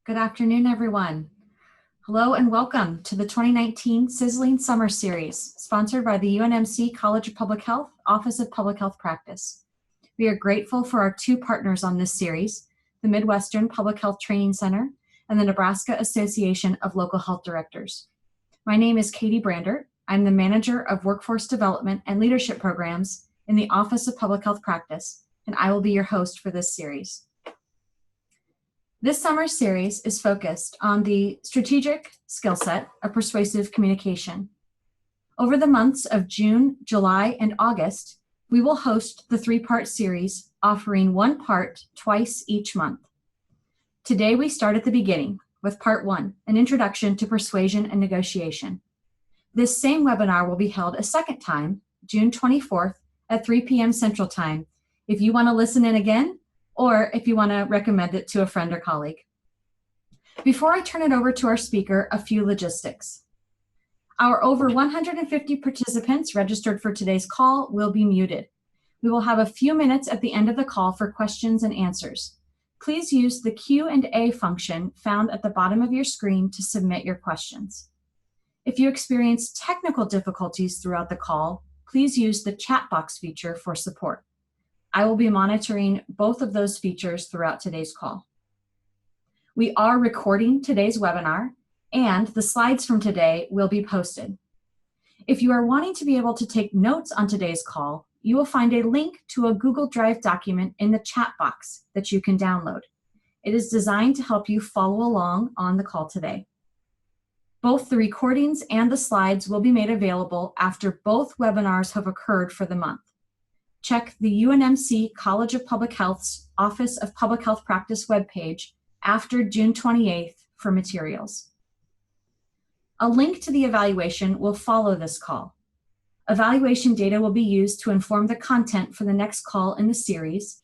Good afternoon, everyone. Hello and welcome to the 2019 Sizzling Summer Series, sponsored by the UNMC College of Public Health, Office of Public Health Practice. We are grateful for our two partners on this series, the Midwestern Public Health Training Center and the Nebraska Association of Local Health Directors. My name is Katie Brander. I'm the Manager of Workforce Development and Leadership Programs in the Office of Public Health Practice, and I will be your host for this series. This summer series is focused on the strategic skill set of persuasive communication. Over the months of June, July, and August, we will host the three-part series, offering one part twice each month. Today, we start at the beginning with part one, an introduction to persuasion and negotiation. This same webinar will be held a second time, June 24th at 3 p.m. Central Time, if you want to listen in again, or if you want to recommend it to a friend or colleague. Before I turn it over to our speaker, a few logistics. Our over 150 participants registered for today's call will be muted. We will have a few minutes at the end of the call for questions and answers. Please use the Q&A function found at the bottom of your screen to submit your questions. If you experience technical difficulties throughout the call, please use the chat box feature for support. I will be monitoring both of those features throughout today's call. We are recording today's webinar, and the slides from today will be posted. If you are wanting to be able to take notes on today's call, you will find a link to a Google Drive document in the chat box that you can download. It is designed to help you follow along on the call today. Both the recordings and the slides will be made available after both webinars have occurred for the month. Check the UNMC College of Public Health's Office of Public Health Practice webpage after June 28th for materials. A link to the evaluation will follow this call. Evaluation data will be used to inform the content for the next call in the series,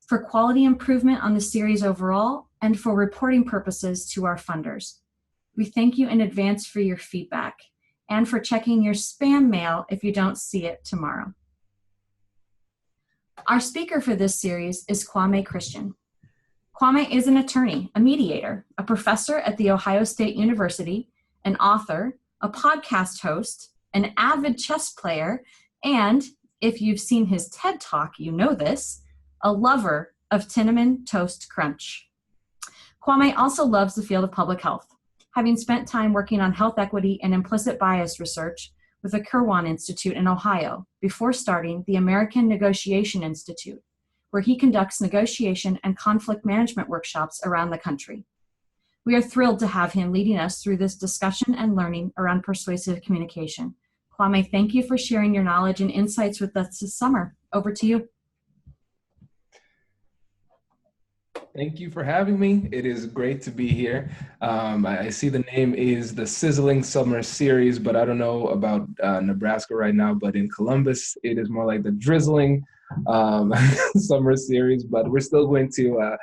for quality improvement on the series overall, and for reporting purposes to our funders. We thank you in advance for your feedback and for checking your spam mail if you don't see it tomorrow. Our speaker for this series is Kwame Christian. Kwame is an attorney, a mediator, a professor at The Ohio State University, an author, a podcast host, an avid chess player, and, if you've seen his TED Talk, you know this, a lover of Cinnamon Toast Crunch. Kwame also loves the field of public health, having spent time working on health equity and implicit bias research with the Kirwan Institute in Ohio before starting the American Negotation Institute, where he conducts negotiation and conflict management workshops around the country. We are thrilled to have him leading us through this discussion and learning around persuasive communication. Kwame, thank you for sharing your knowledge and insights with us this summer. Over to you. Thank you for having me. It is great to be here. I see the name is the Sizzling Summer Series, but I don't know about Nebraska right now, but in Columbus, it is more like the Drizzling Summer Series, but we're still going to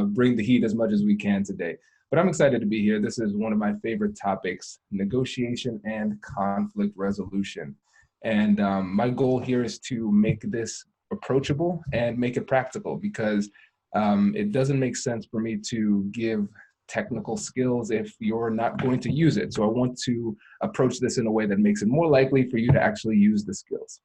bring the heat as much as we can today. But I'm excited to be here. This is one of my favorite topics, negotiation and conflict resolution. And my goal here is to make this approachable and make it practical, because it doesn't make sense for me to give technical skills if you're not going to use it. So I want to approach this in a way that makes it more likely for you to actually use the skills.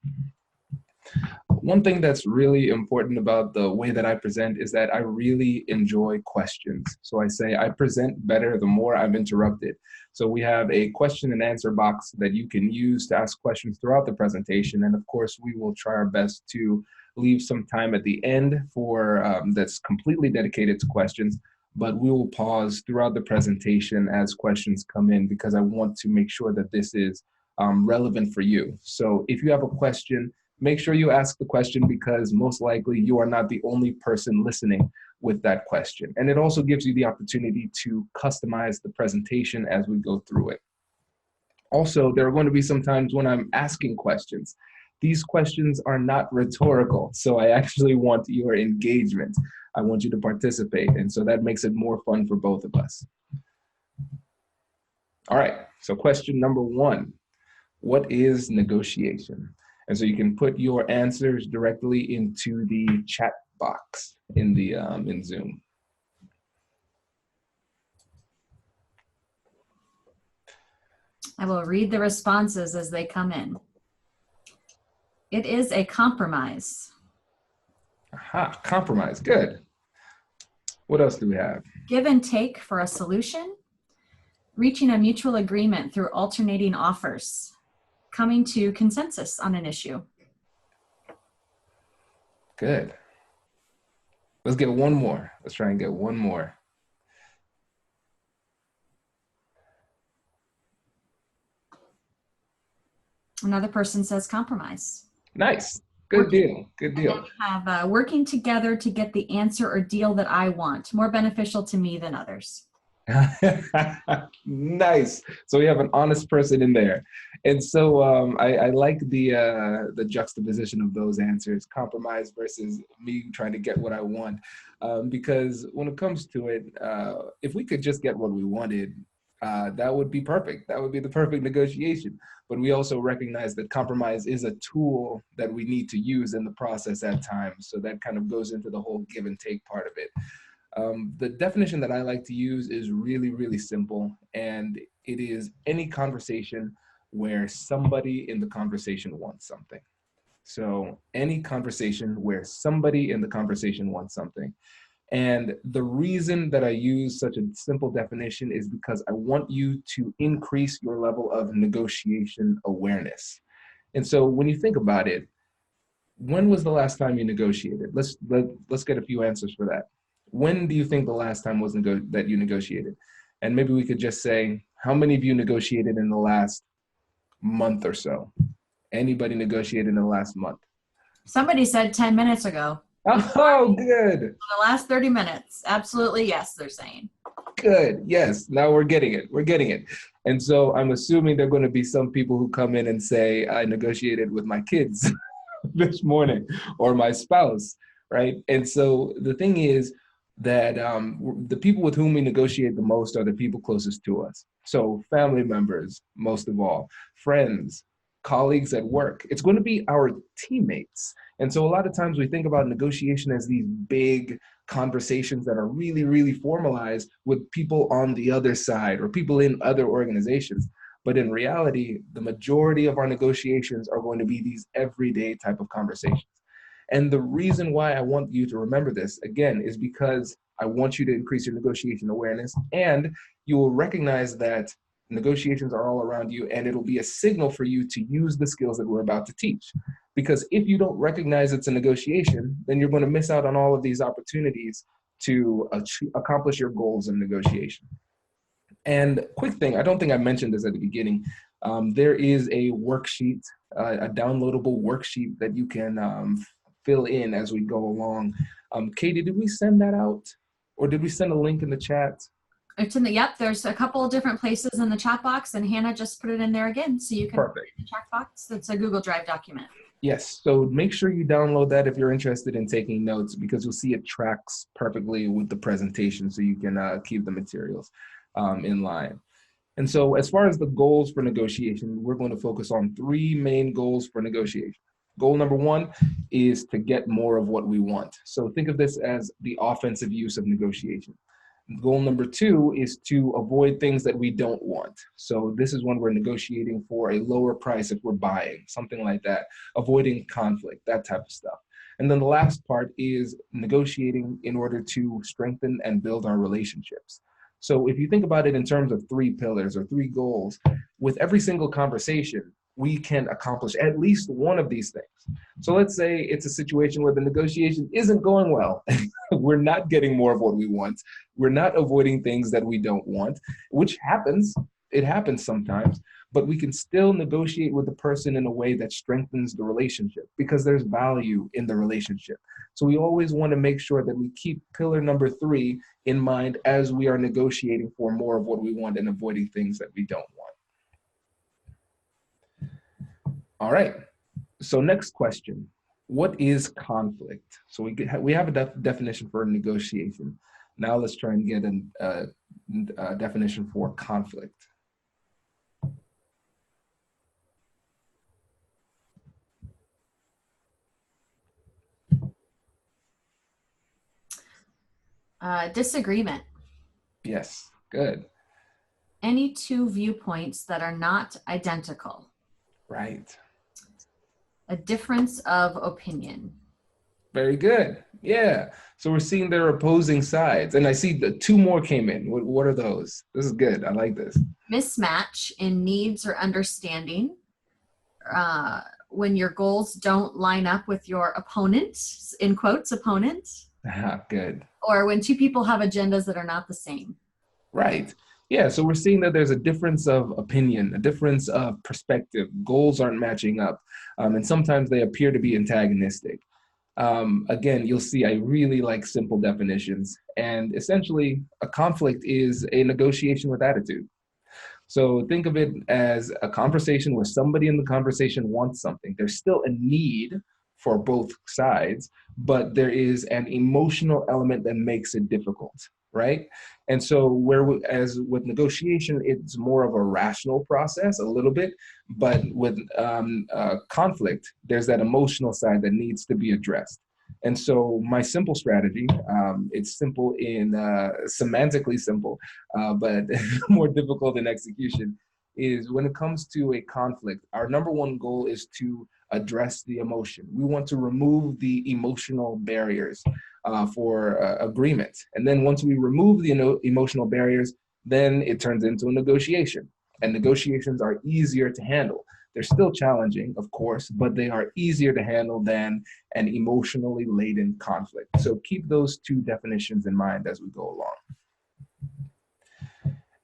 One thing that's really important about the way that I present is that I really enjoy questions. So I say I present better the more I'm interrupted. So we have a question and answer box that you can use to ask questions throughout the presentation. And of course, we will try our best to leave some time at the end for that's completely dedicated to questions, but we will pause throughout the presentation as questions come in, because I want to make sure that this is relevant for you. So if you have a question, make sure you ask the question, because most likely you are not the only person listening with that question. And it also gives you the opportunity to customize the presentation as we go through it. Also, there are going to be some times when I'm asking questions. These questions are not rhetorical, so I actually want your engagement. I want you to participate, and so that makes it more fun for both of us. All right, so question number one, what is negotiation? And so you can put your answers directly into the chat box in the in Zoom. I will read the responses as they come in. It is a compromise. Aha, compromise. Good. What else do we have? Give and take for a solution. Reaching a mutual agreement through alternating offers. Coming to consensus on an issue. Good. Let's get one more. Let's try and get one more. Another person says compromise. Nice. Good deal. Good deal. And then we have working together to get the answer or deal that I want, more beneficial to me than others. Nice. So we have an honest person in there. And so I like the juxtaposition of those answers, compromise versus me trying to get what I want. Because when it comes to it, if we could just get what we wanted, that would be perfect. That would be the perfect negotiation. But we also recognize that compromise is a tool that we need to use in the process at times. So that kind of goes into the whole give and take part of it. The definition that I like to use is really, really simple. And it is any conversation where somebody in the conversation wants something. So any conversation where somebody in the conversation wants something. And the reason that I use such a simple definition is because I want you to increase your level of negotiation awareness. And so when you think about it, when was the last time you negotiated? Let's get a few answers for that. When do you think the last time was that you negotiated? And maybe we could just say, how many of you negotiated in the last month or so? Anybody negotiated in the last month? Somebody said 10 minutes ago. Oh, good. The last 30 minutes. Absolutely, yes, they're saying. Good. Yes. Now we're getting it. We're getting it. And so I'm assuming there are going to be some people who come in and say, I negotiated with my kids this morning or my spouse, right? And so the thing is that the people with whom we negotiate the most are the people closest to us. So family members, most of all, friends, colleagues at work. It's going to be our teammates. And so a lot of times we think about negotiation as these big conversations that are really, really formalized with people on the other side or people in other organizations. But in reality, the majority of our negotiations are going to be these everyday type of conversations. And the reason why I want you to remember this, again, is because I want you to increase your negotiation awareness, and you will recognize that negotiations are all around you, and it'll be a signal for you to use the skills that we're about to teach. Because if you don't recognize it's a negotiation, then you're going to miss out on all of these opportunities to accomplish your goals in negotiation. And quick thing, I don't think I mentioned this at the beginning. There is a worksheet, a downloadable worksheet that you can fill in as we go along. Katie, did we send that out? Or did we send a link in the chat? It's in the, yep, there's a couple of different places in the chat box, and Hannah just put it in there again. So you can put it in the chat box. It's a Google Drive document. Yes, so make sure you download that if you're interested in taking notes, because you'll see it tracks perfectly with the presentation, so you can keep the materials in line. And so as far as the goals for negotiation, we're going to focus on 3 main goals for negotiation. Goal number 1 is to get more of what we want. So think of this as the offensive use of negotiation. Goal number 2 is to avoid things that we don't want. So this is when we're negotiating for a lower price if we're buying, something like that, avoiding conflict, that type of stuff. And then the last part is negotiating in order to strengthen and build our relationships. So if you think about it in terms of 3 pillars or 3 goals, with every single conversation, we can accomplish at least one of these things. So let's say it's a situation where the negotiation isn't going well. We're not getting more of what we want. We're not avoiding things that we don't want, which happens. It happens sometimes, but we can still negotiate with the person in a way that strengthens the relationship because there's value in the relationship. So we always want to make sure that we keep pillar number 3 in mind as we are negotiating for more of what we want and avoiding things that we don't want. All right, so next question. What is conflict? So we have a definition for negotiation. Now let's try and get a definition for conflict. Disagreement. Yes, good. Any two viewpoints that are not identical. Right. A difference of opinion. Very good. Yeah. So we're seeing their opposing sides. And I see the two more came in. What are those? This is good. I like this. Mismatch in needs or understanding. When your goals don't line up with your opponent, in quotes, opponent. Good. Or when two people have agendas that are not the same. Right. Yeah. So we're seeing that there's a difference of opinion, a difference of perspective. Goals aren't matching up. And sometimes they appear to be antagonistic. Again, you'll see I really like simple definitions. And essentially, a conflict is a negotiation with attitude. So think of it as a conversation where somebody in the conversation wants something. There's still a need for both sides, but there is an emotional element that makes it difficult, right? And so as with negotiation, it's more of a rational process a little bit, but with conflict, there's that emotional side that needs to be addressed. And so my simple strategy, it's simple in semantically simple, but more difficult in execution, is when it comes to a conflict, our number one goal is to address the emotion. We want to remove the emotional barriers for agreement. And then once we remove the emotional barriers, then it turns into a negotiation. And negotiations are easier to handle. They're still challenging, of course, but they are easier to handle than an emotionally laden conflict. So keep those two definitions in mind as we go along.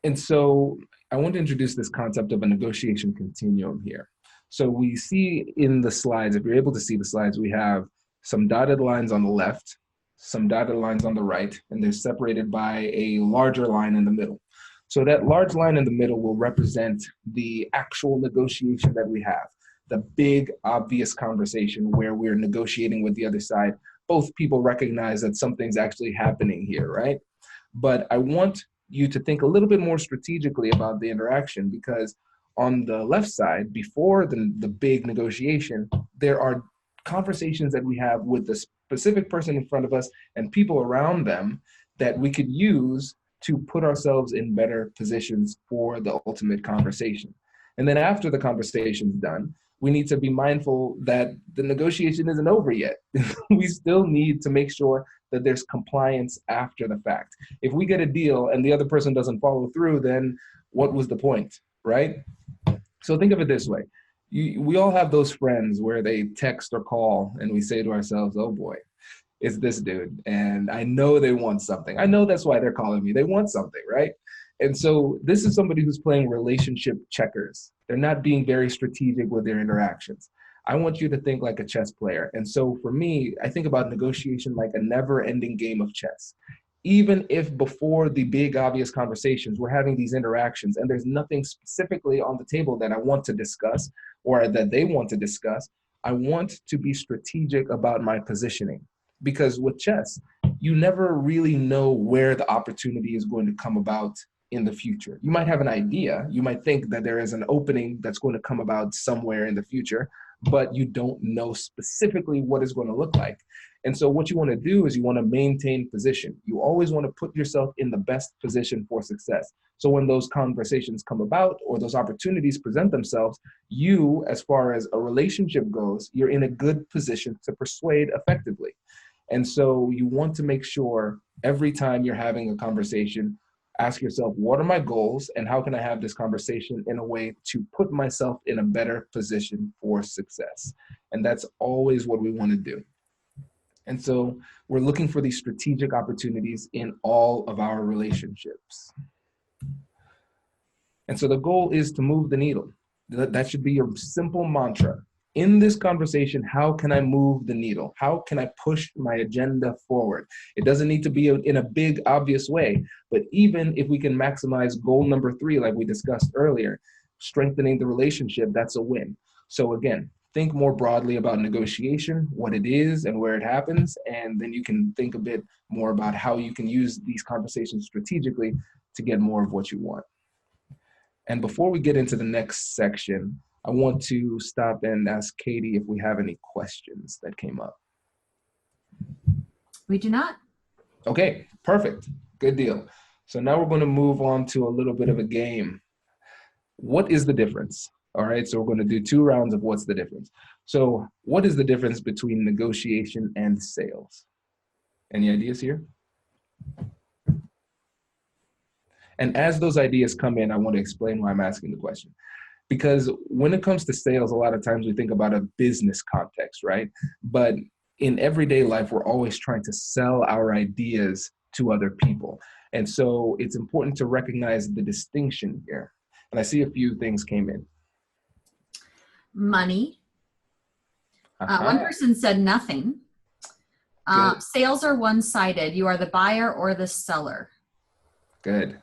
And so I want to introduce this concept of a negotiation continuum here. So we see in the slides, if you're able to see the slides, we have some dotted lines on the left, some dotted lines on the right, and they're separated by a larger line in the middle. So that large line in the middle will represent the actual negotiation that we have, the big, obvious conversation where we're negotiating with the other side. Both people recognize that something's actually happening here, right? But I want you to think a little bit more strategically about the interaction, because on the left side, before the big negotiation, there are conversations that we have with the specific person in front of us and people around them that we could use to put ourselves in better positions for the ultimate conversation. And then after the conversation's done, we need to be mindful that the negotiation isn't over yet. We still need to make sure that there's compliance after the fact. If we get a deal and the other person doesn't follow through, then what was the point, right? So think of it this way. We all have those friends where they text or call and we say to ourselves, oh boy, it's this dude. And I know they want something. I know that's why they're calling me. They want something, right? And so this is somebody who's playing relationship checkers. They're not being very strategic with their interactions. I want you to think like a chess player. And so for me, I think about negotiation like a never-ending game of chess. Even if before the big obvious conversations, we're having these interactions and there's nothing specifically on the table that I want to discuss or that they want to discuss, I want to be strategic about my positioning. Because with chess, you never really know where the opportunity is going to come about in the future. You might have an idea. You might think that there is an opening that's going to come about somewhere in the future, but you don't know specifically what it's going to look like. And so what you want to do is you want to maintain position. You always want to put yourself in the best position for success. So when those conversations come about or those opportunities present themselves, you, as far as a relationship goes, you're in a good position to persuade effectively. And so you want to make sure every time you're having a conversation, ask yourself, what are my goals and how can I have this conversation in a way to put myself in a better position for success? And that's always what we want to do. And so we're looking for these strategic opportunities in all of our relationships. And so the goal is to move the needle. That should be your simple mantra. In this conversation, how can I move the needle? How can I push my agenda forward? It doesn't need to be in a big, obvious way, but even if we can maximize goal number 3, like we discussed earlier, strengthening the relationship, that's a win. So again, think more broadly about negotiation, what it is and where it happens, and then you can think a bit more about how you can use these conversations strategically to get more of what you want. And before we get into the next section, I want to stop and ask Katie if we have any questions that came up. We do not. Okay, perfect. Good deal. So now we're going to move on to a little bit of a game. What is the difference? All right, so we're going to do 2 rounds of what's the difference. So what is the difference between negotiation and sales? Any ideas here? And as those ideas come in, I want to explain why I'm asking the question. Because when it comes to sales, a lot of times we think about a business context, right? But in everyday life, we're always trying to sell our ideas to other people. And so it's important to recognize the distinction here. And I see a few things came in. Money. One person said nothing. Sales are one-sided. You are the buyer or the seller. Good.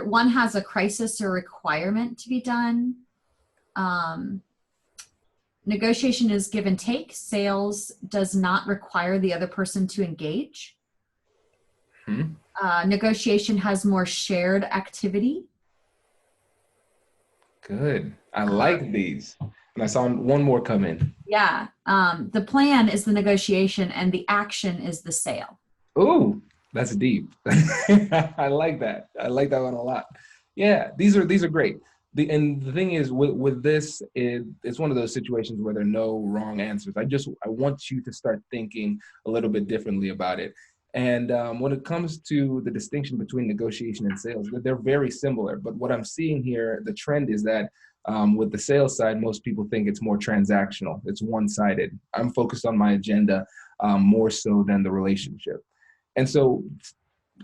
One has a crisis or requirement to be done. Negotiation is give and take. Sales does not require the other person to engage. Negotiation has more shared activity. Good. I like these. And I saw one more come in. Yeah. The plan is the negotiation and the action is the sale. Ooh, that's deep. I like that. I like that one a lot. Yeah, these are great. And the thing is with this, it's one of those situations where there are no wrong answers. I want you to start thinking a little bit differently about it. And when it comes to the distinction between negotiation and sales, they're very similar. But what I'm seeing here, the trend is that with the sales side, most people think it's more transactional. It's one-sided. I'm focused on my agenda more so than the relationship. And so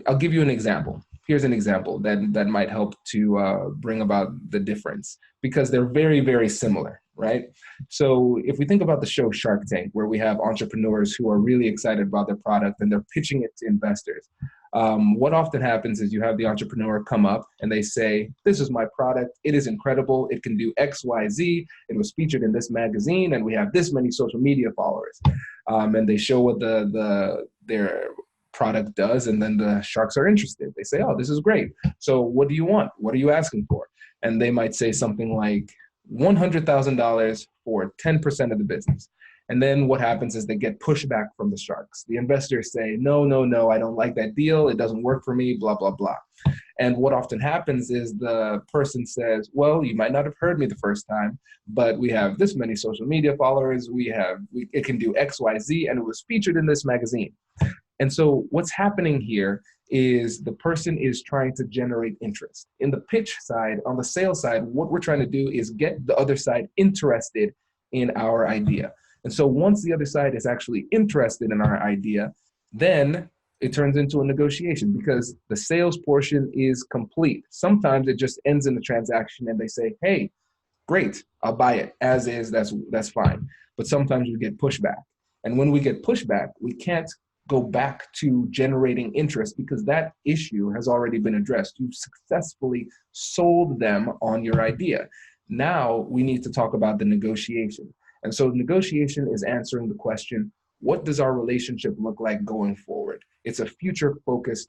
I'll give you an example. Here's an example that might help to bring about the difference, because they're very, very similar, right? So if we think about the show Shark Tank, where we have entrepreneurs who are really excited about their product and they're pitching it to investors, what often happens is you have the entrepreneur come up and they say, this is my product. It is incredible. It can do X, Y, Z. It was featured in this magazine and we have this many social media followers. And they show what their product does, and then the sharks are interested. They say, oh, this is great. So what do you want? What are you asking for? And they might say something like $100,000 for 10% of the business. And then what happens is they get pushback from the sharks. The investors say, no, I don't like that deal. It doesn't work for me, blah, blah, blah. And what often happens is the person says, well, you might not have heard me the first time, but we have this many social media followers. It can do X, Y, Z, and it was featured in this magazine. And so what's happening here is the person is trying to generate interest. In the pitch side, on the sales side, what we're trying to do is get the other side interested in our idea. And so once the other side is actually interested in our idea, then it turns into a negotiation, because the sales portion is complete. Sometimes it just ends in the transaction and they say, hey, great, I'll buy it as is, that's fine. But sometimes we get pushback. And when we get pushback, we can't go back to generating interest because that issue has already been addressed. You've successfully sold them on your idea. Now we need to talk about the negotiation. And so negotiation is answering the question, what does our relationship look like going forward? It's a future-focused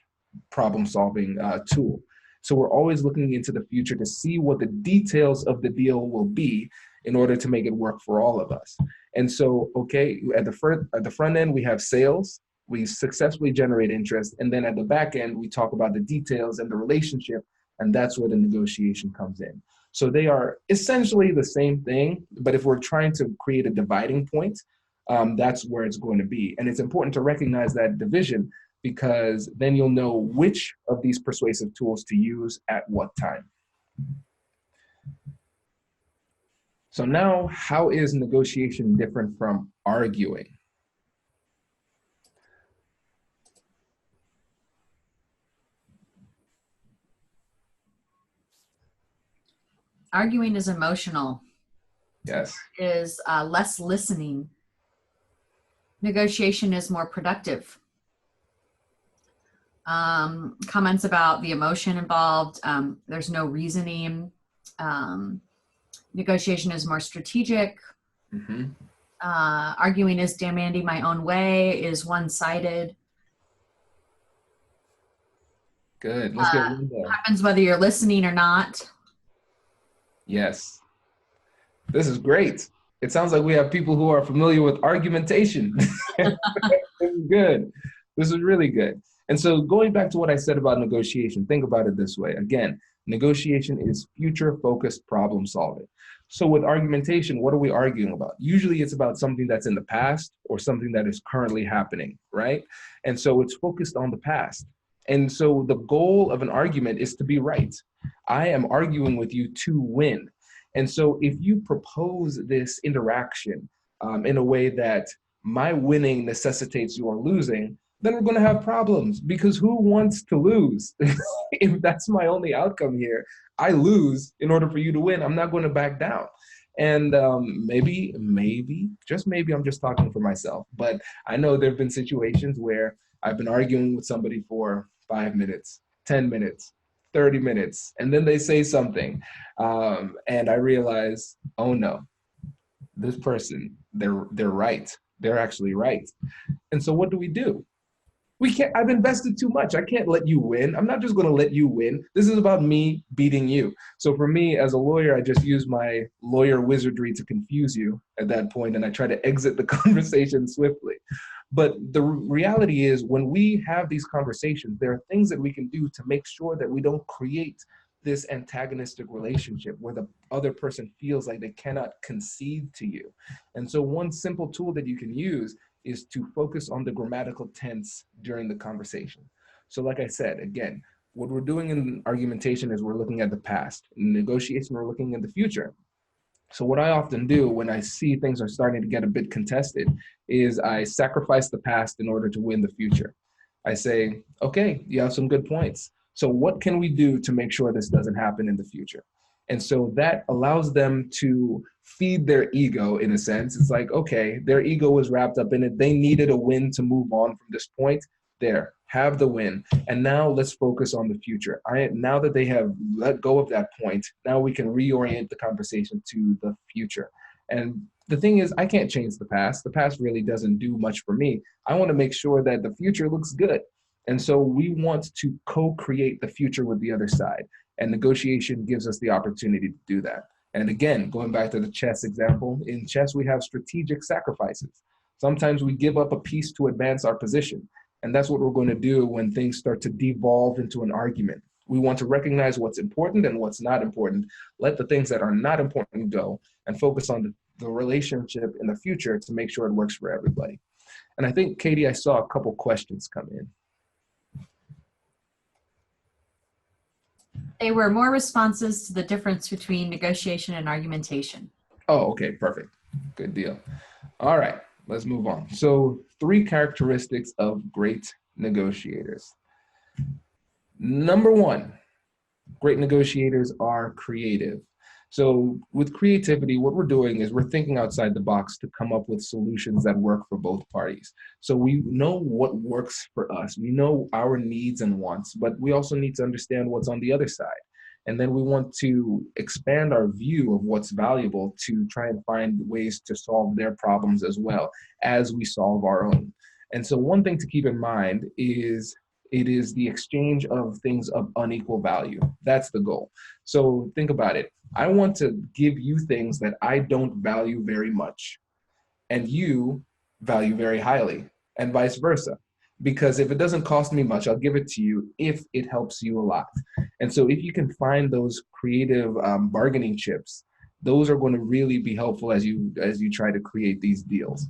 problem-solving tool. So we're always looking into the future to see what the details of the deal will be in order to make it work for all of us. And so, okay, at the front end, we have sales. We successfully generate interest. And then at the back end, we talk about the details and the relationship, and that's where the negotiation comes in. So they are essentially the same thing, but if we're trying to create a dividing point, that's where it's going to be. And it's important to recognize that division, because then you'll know which of these persuasive tools to use at what time. So now, how is negotiation different from arguing? Arguing is emotional. Yes. Is less listening. Negotiation is more productive. Comments about the emotion involved. There's no reasoning. Negotiation is more strategic. Mm-hmm. Arguing is demanding my own way, is one-sided. Good. Let's get one more. Happens whether you're listening or not. Yes. This is great. It sounds like we have people who are familiar with argumentation. This is good. This is really good. And so going back to what I said about negotiation, think about it this way. Again, negotiation is future-focused problem solving. So with argumentation, what are we arguing about? Usually it's about something that's in the past or something that is currently happening, right? And so it's focused on the past. And so the goal of an argument is to be right. I am arguing with you to win. And so if you propose this interaction in a way that my winning necessitates your losing, then we're going to have problems, because who wants to lose? If that's my only outcome here, I lose in order for you to win. I'm not going to back down. And maybe, just maybe I'm just talking for myself, but I know there have been situations where I've been arguing with somebody for 5 minutes, 10 minutes, 30 minutes, and then they say something. And I realize, oh no, this person, they're right. They're actually right. And so what do? We can't, I've invested too much. I can't let you win. I'm not just going to let you win. This is about me beating you. So for me as a lawyer, I just use my lawyer wizardry to confuse you at that point, and I try to exit the conversation swiftly. But the reality is, when we have these conversations, there are things that we can do to make sure that we don't create this antagonistic relationship where the other person feels like they cannot concede to you. And so one simple tool that you can use is to focus on the grammatical tense during the conversation. So like I said, again, what we're doing in argumentation is we're looking at the past. In negotiation, we're looking at the future. So what I often do when I see things are starting to get a bit contested is I sacrifice the past in order to win the future. I say, okay, you have some good points. So what can we do to make sure this doesn't happen in the future? And so that allows them to feed their ego in a sense. It's like, okay, their ego was wrapped up in it. They needed a win to move on from this point. There, have the win. And now let's focus on the future. Now that they have let go of that point, now we can reorient the conversation to the future. And the thing is, I can't change the past. The past really doesn't do much for me. I want to make sure that the future looks good. And so we want to co-create the future with the other side. And negotiation gives us the opportunity to do that. And again, going back to the chess example, in chess, we have strategic sacrifices. Sometimes we give up a piece to advance our position. And that's what we're going to do when things start to devolve into an argument. We want to recognize what's important and what's not important, let the things that are not important go, and focus on the relationship in the future to make sure it works for everybody. And I think, Katie, I saw a couple questions come in. They were more responses to the difference between negotiation and argumentation. Oh, okay, perfect. Good deal. All right, let's move on. So 3 characteristics of great negotiators. Number 1, great negotiators are creative. So with creativity, what we're doing is we're thinking outside the box to come up with solutions that work for both parties. So we know what works for us. We know our needs and wants, but we also need to understand what's on the other side. And then we want to expand our view of what's valuable to try and find ways to solve their problems as well as we solve our own. And so one thing to keep in mind is it is the exchange of things of unequal value. That's the goal. So think about it. I want to give you things that I don't value very much, and you value very highly, and vice versa. Because if it doesn't cost me much, I'll give it to you if it helps you a lot. And so if you can find those creative bargaining chips, those are going to really be helpful as you try to create these deals.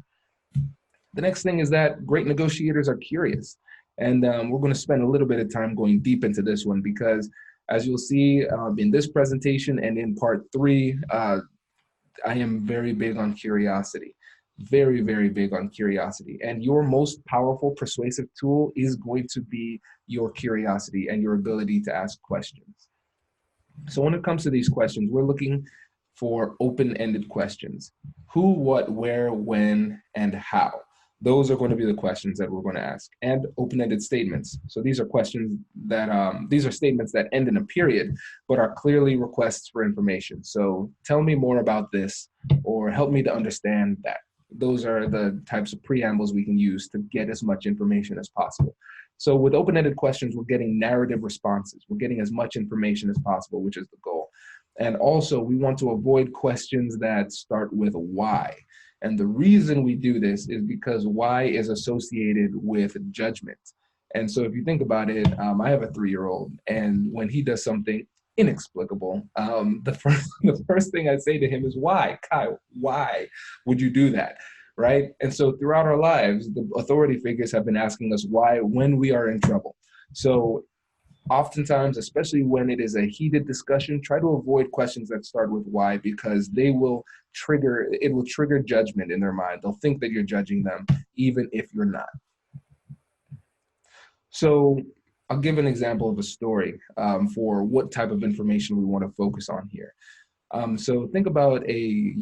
The next thing is that great negotiators are curious. And we're going to spend a little bit of time going deep into this one, because as you'll see in this presentation and in part 3, I am very big on curiosity. Very, very big on curiosity. And your most powerful persuasive tool is going to be your curiosity and your ability to ask questions. So when it comes to these questions, we're looking for open-ended questions. Who, what, where, when, and how. Those are going to be the questions that we're going to ask. And open-ended statements. So these are questions that, these are statements that end in a period, but are clearly requests for information. So tell me more about this, or help me to understand that. Those are the types of preambles we can use to get as much information as possible. So with open-ended questions, we're getting narrative responses. We're getting as much information as possible, which is the goal. And also, we want to avoid questions that start with why. And the reason we do this is because why is associated with judgment. And so if you think about it, I have a 3-year-old, and when he does something inexplicable, the first thing I say to him is, why, Kai, why would you do that? Right? And so throughout our lives, the authority figures have been asking us why when we are in trouble. So oftentimes, especially when it is a heated discussion, try to avoid questions that start with why, because it will trigger judgment in their mind. They'll think that you're judging them, even if you're not. So I'll give an example of a story for what type of information we want to focus on here. So think about a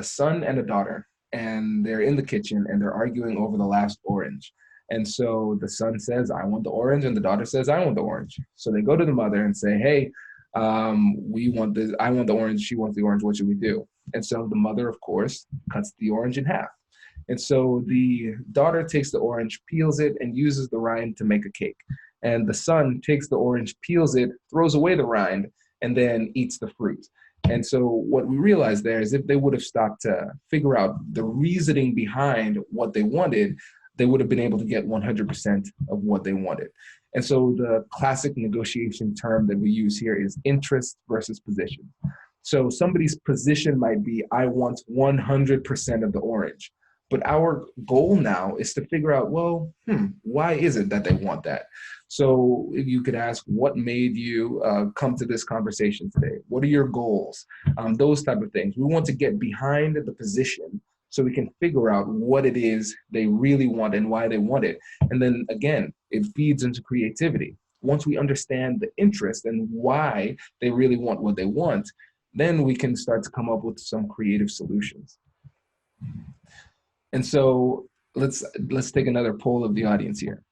son and a daughter, and they're in the kitchen and they're arguing over the last orange. And so the son says, I want the orange, and the daughter says, I want the orange. So they go to the mother and say, hey, we want this, I want the orange, she wants the orange, what should we do? And so the mother, of course, cuts the orange in half. And so the daughter takes the orange, peels it, and uses the rind to make a cake. And the son takes the orange, peels it, throws away the rind, and then eats the fruit. And so what we realized there is if they would have stopped to figure out the reasoning behind what they wanted, they would have been able to get 100% of what they wanted. And so the classic negotiation term that we use here is interest versus position. So somebody's position might be, I want 100% of the orange. But our goal now is to figure out, well, why is it that they want that? So if you could ask, what made you come to this conversation today? What are your goals? Those type of things. We want to get behind the position so we can figure out what it is they really want and why they want it. And then again, it feeds into creativity. Once we understand the interest and why they really want what they want, then we can start to come up with some creative solutions. And so let's take another poll of the audience here.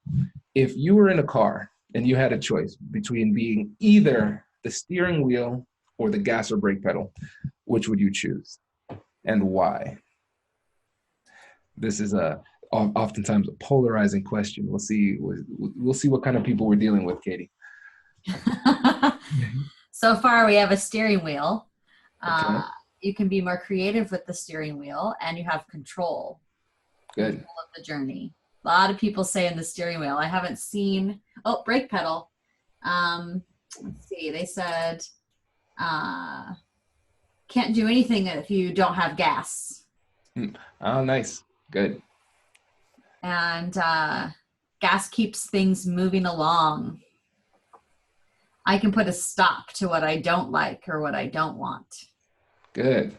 If you were in a car and you had a choice between being either the steering wheel or the gas or brake pedal, which would you choose and why? This is oftentimes a polarizing question. We'll see what kind of people we're dealing with, Katie. So far, we have a steering wheel. Okay. You can be more creative with the steering wheel, and you have control. Good. Of the journey. A lot of people say in the steering wheel. I haven't seen, brake pedal. Let's see, they said, can't do anything if you don't have gas. Oh, nice. Good. And gas keeps things moving along. I can put a stop to what I don't like or what I don't want. Good.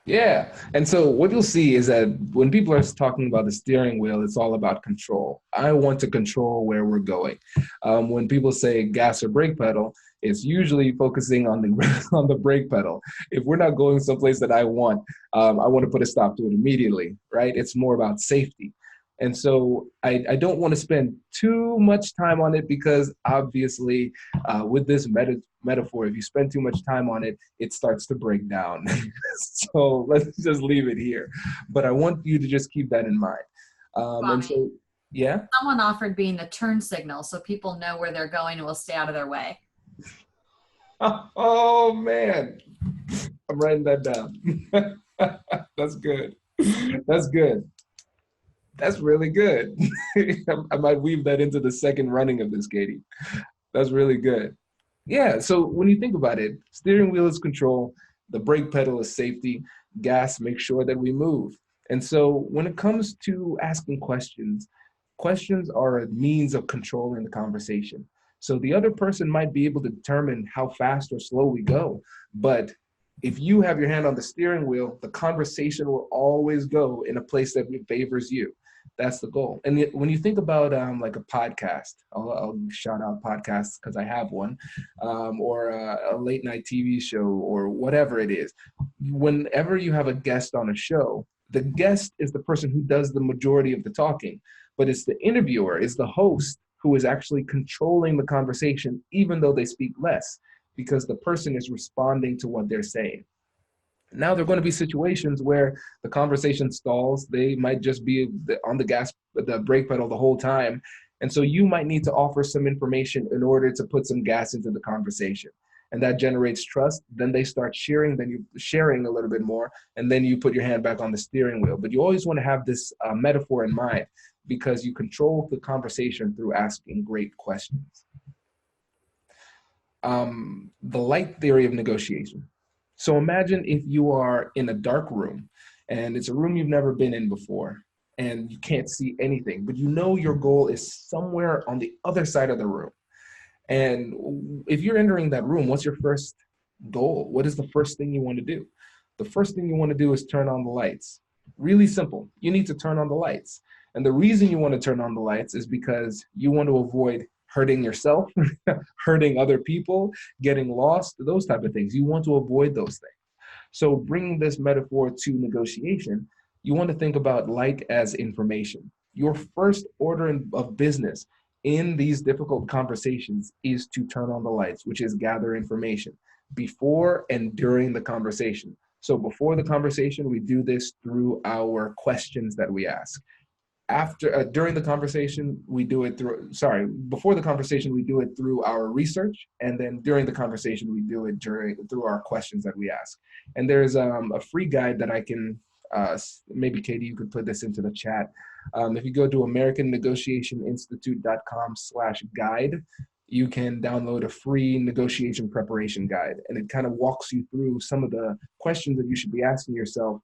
Yeah. And so what you'll see is that when people are talking about the steering wheel, it's all about control. I want to control where we're going. When people say gas or brake pedal, it's usually focusing on the brake pedal. If we're not going someplace that I want to put a stop to it immediately, right? It's more about safety. And so I don't want to spend too much time on it because obviously with this metaphor, if you spend too much time on it, it starts to break down. So let's just leave it here. But I want you to just keep that in mind. And so, yeah. Someone offered being the turn signal so people know where they're going and will stay out of their way. Oh, man. I'm writing that down. That's good. That's good. That's really good. I might weave that into the second running of this, Katie. That's really good. Yeah, so when you think about it, steering wheel is control, the brake pedal is safety, gas makes sure that we move. And so when it comes to asking questions, questions are a means of controlling the conversation. So the other person might be able to determine how fast or slow we go, but if you have your hand on the steering wheel, the conversation will always go in a place that favors you. That's the goal. And when you think about like a podcast, I'll shout out podcasts because I have one, or a late night TV show or whatever it is. Whenever you have a guest on a show, the guest is the person who does the majority of the talking, but it's the interviewer, it's the host who is actually controlling the conversation, even though they speak less, because the person is responding to what they're saying. Now there are going to be situations where the conversation stalls. They might just be on the brake pedal the whole time. And so you might need to offer some information in order to put some gas into the conversation. And that generates trust. Then they start sharing, then you sharing a little bit more, and then you put your hand back on the steering wheel. But you always want to have this metaphor in mind because you control the conversation through asking great questions. The light theory of negotiation. So imagine if you are in a dark room and it's a room you've never been in before and you can't see anything, but you know your goal is somewhere on the other side of the room. And if you're entering that room, what's your first goal? What is the first thing you want to do? The first thing you want to do is turn on the lights. Really simple. You need to turn on the lights. And the reason you want to turn on the lights is because you want to avoid hurting yourself, hurting other people, getting lost, those type of things. You want to avoid those things. So bringing this metaphor to negotiation, you want to think about light as information. Your first order of business in these difficult conversations is to turn on the lights, which is gather information before and during the conversation. So before the conversation, we do this through our questions that we ask. During the conversation, we do it before the conversation, we do it through our research. And then during the conversation, we do it through our questions that we ask. And there's a free guide that I can, maybe Katie, you could put this into the chat. If you go to AmericanNegotiationInstitute.com/guide, you can download a free negotiation preparation guide. And it kind of walks you through some of the questions that you should be asking yourself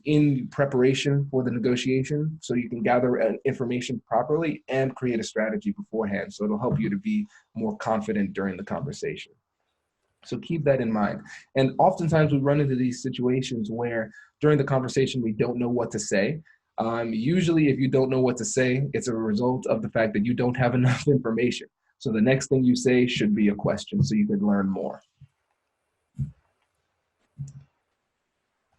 in preparation for the negotiation, so you can gather information properly and create a strategy beforehand. So it'll help you to be more confident during the conversation. So keep that in mind. And oftentimes we run into these situations where during the conversation, we don't know what to say. Usually if you don't know what to say, it's a result of the fact that you don't have enough information. So the next thing you say should be a question so you could learn more.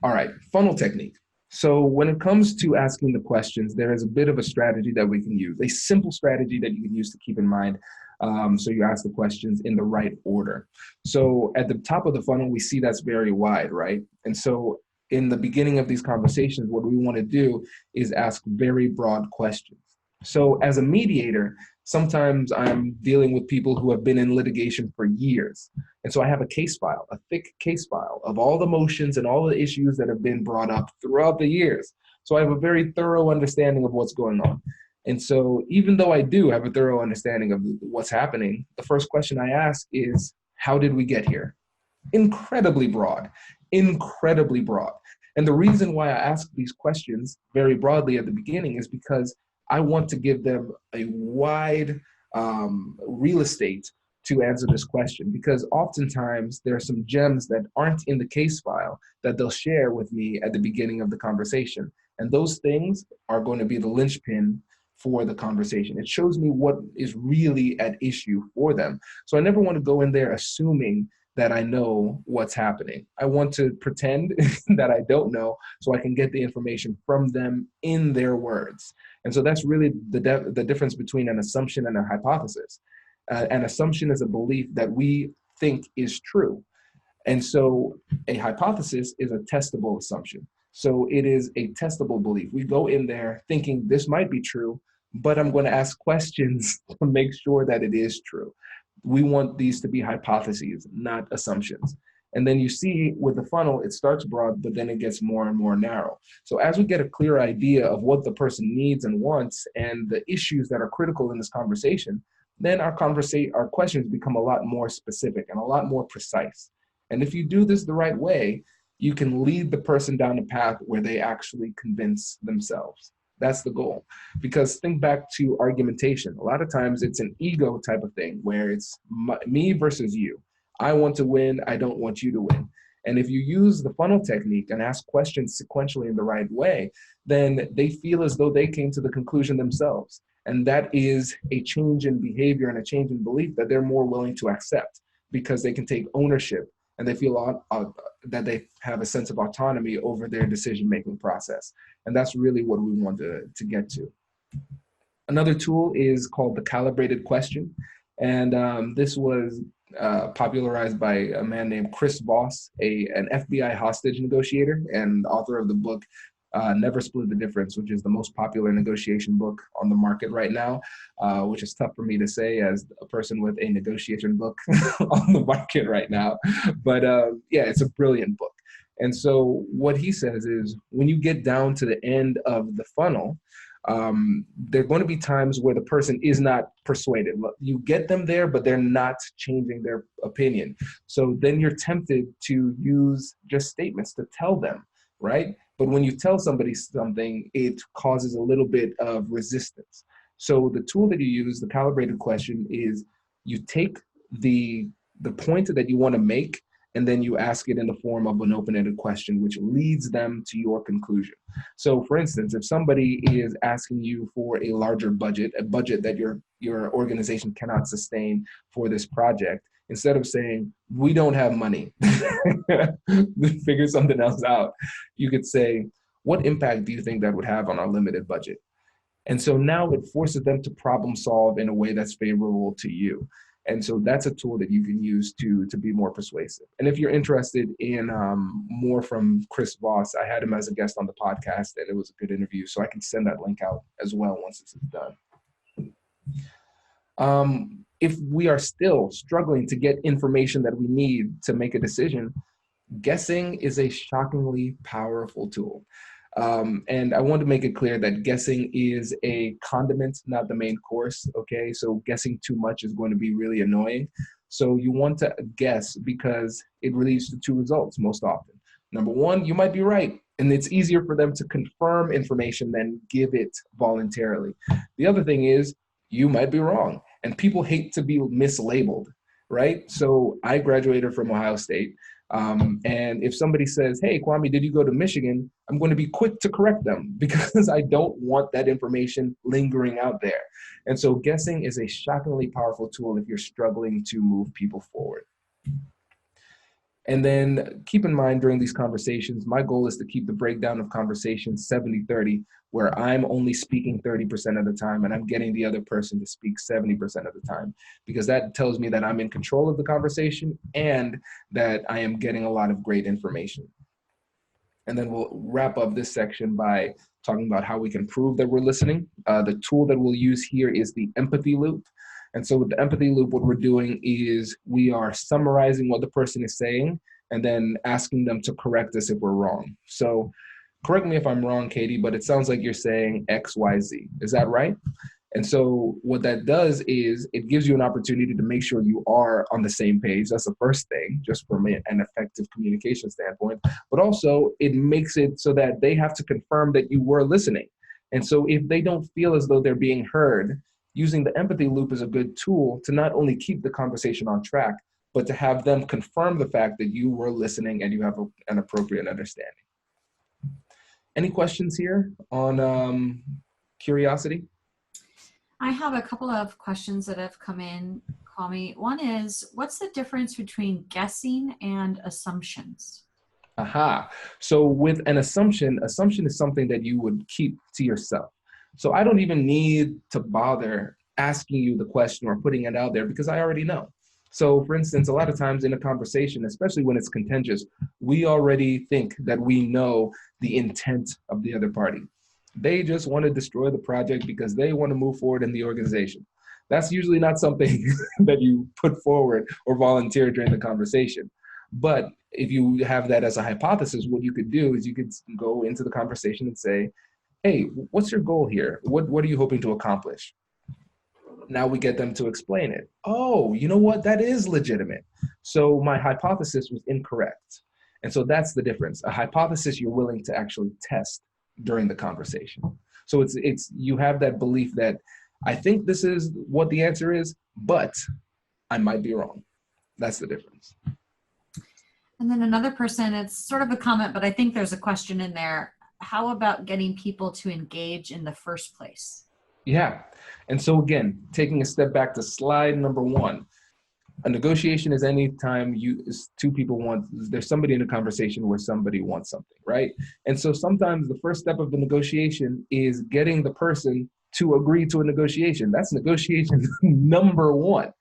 All right, funnel technique. So when it comes to asking the questions, there is a bit of a strategy that we can use, a simple strategy that you can use to keep in mind. So you ask the questions in the right order. So at the top of the funnel, we see that's very wide, right? And so in the beginning of these conversations, what we want to do is ask very broad questions. So as a mediator, sometimes I'm dealing with people who have been in litigation for years. And so I have a case file, a thick case file of all the motions and all the issues that have been brought up throughout the years. So I have a very thorough understanding of what's going on. And so even though I do have a thorough understanding of what's happening, the first question I ask is, how did we get here? Incredibly broad, incredibly broad. And the reason why I ask these questions very broadly at the beginning is because I want to give them a wide real estate to answer this question, because oftentimes there are some gems that aren't in the case file that they'll share with me at the beginning of the conversation. And those things are going to be the linchpin for the conversation. It shows me what is really at issue for them. So I never want to go in there assuming that I know what's happening. I want to pretend that I don't know so I can get the information from them in their words. And so that's really the difference between an assumption and a hypothesis. An assumption is a belief that we think is true. And so a hypothesis is a testable assumption. So it is a testable belief. We go in there thinking this might be true, but I'm going to ask questions to make sure that it is true. We want these to be hypotheses, not assumptions. And then you see with the funnel, it starts broad, but then it gets more and more narrow. So as we get a clear idea of what the person needs and wants and the issues that are critical in this conversation, then our questions become a lot more specific and a lot more precise. And if you do this the right way, you can lead the person down a path where they actually convince themselves. That's the goal. Because think back to argumentation. A lot of times it's an ego type of thing where it's me versus you. I want to win. I don't want you to win. And if you use the funnel technique and ask questions sequentially in the right way, then they feel as though they came to the conclusion themselves. And that is a change in behavior and a change in belief that they're more willing to accept because they can take ownership and they feel that they have a sense of autonomy over their decision-making process. And that's really what we want to get to. Another tool is called the Calibrated Question. And this was popularized by a man named Chris Voss, an FBI hostage negotiator and author of the book, Never Split the Difference, which is the most popular negotiation book on the market right now, which is tough for me to say as a person with a negotiation book on the market right now. But yeah, it's a brilliant book. And so what he says is when you get down to the end of the funnel, there are going to be times where the person is not persuaded. You get them there, but they're not changing their opinion. So then you're tempted to use just statements to tell them, right? But when you tell somebody something, it causes a little bit of resistance. So the tool that you use, the calibrated question, is you take the point that you want to make, and then you ask it in the form of an open-ended question, which leads them to your conclusion. So for instance, if somebody is asking you for a larger budget, a budget that your organization cannot sustain for this project, instead of saying, we don't have money, figure something else out, you could say, what impact do you think that would have on our limited budget? And so now it forces them to problem solve in a way that's favorable to you. And so that's a tool that you can use to be more persuasive. And if you're interested in more from Chris Voss, I had him as a guest on the podcast, and it was a good interview. So I can send that link out as well once this is done. If we are still struggling to get information that we need to make a decision, guessing is a shockingly powerful tool. And I want to make it clear that guessing is a condiment, not the main course, okay? So guessing too much is going to be really annoying. So you want to guess because it leads to two results most often. Number one, you might be right, and it's easier for them to confirm information than give it voluntarily. The other thing is you might be wrong, and people hate to be mislabeled, right? So I graduated from Ohio State. And if somebody says, hey, Kwame, did you go to Michigan? I'm going to be quick to correct them because I don't want that information lingering out there. And so guessing is a shockingly powerful tool if you're struggling to move people forward. And then keep in mind during these conversations, my goal is to keep the breakdown of conversations 70-30, where I'm only speaking 30% of the time and I'm getting the other person to speak 70% of the time, because that tells me that I'm in control of the conversation and that I am getting a lot of great information. And then we'll wrap up this section by talking about how we can prove that we're listening. The tool that we'll use here is the empathy loop. And so with the empathy loop, what we're doing is we are summarizing what the person is saying and then asking them to correct us if we're wrong. So correct me if I'm wrong, Katie, but it sounds like you're saying X, Y, Z. Is that right? And so what that does is it gives you an opportunity to make sure you are on the same page. That's the first thing, just from an effective communication standpoint. But also it makes it so that they have to confirm that you were listening. And so if they don't feel as though they're being heard, using the empathy loop is a good tool to not only keep the conversation on track, but to have them confirm the fact that you were listening and you have an appropriate understanding. Any questions here on curiosity? I have a couple of questions that have come in, Kwame. One is, what's the difference between guessing and assumptions? Aha. So with an assumption is something that you would keep to yourself. So I don't even need to bother asking you the question or putting it out there because I already know. So for instance, a lot of times in a conversation, especially when it's contentious, we already think that we know the intent of the other party. They just want to destroy the project because they want to move forward in the organization. That's usually not something that you put forward or volunteer during the conversation. But if you have that as a hypothesis, what you could do is you could go into the conversation and say, hey, what's your goal here? What are you hoping to accomplish? Now we get them to explain it. Oh, you know what? That is legitimate. So my hypothesis was incorrect. And so that's the difference. A hypothesis you're willing to actually test during the conversation. So it's you have that belief that I think this is what the answer is, but I might be wrong. That's the difference. And then another person, it's sort of a comment, but I think there's a question in there. How about getting people to engage in the first place? Yeah. And so again, taking a step back to slide number 1, a negotiation is any time two people there's somebody in a conversation where somebody wants something, right? And so sometimes the first step of the negotiation is getting the person to agree to a negotiation. That's negotiation number 1.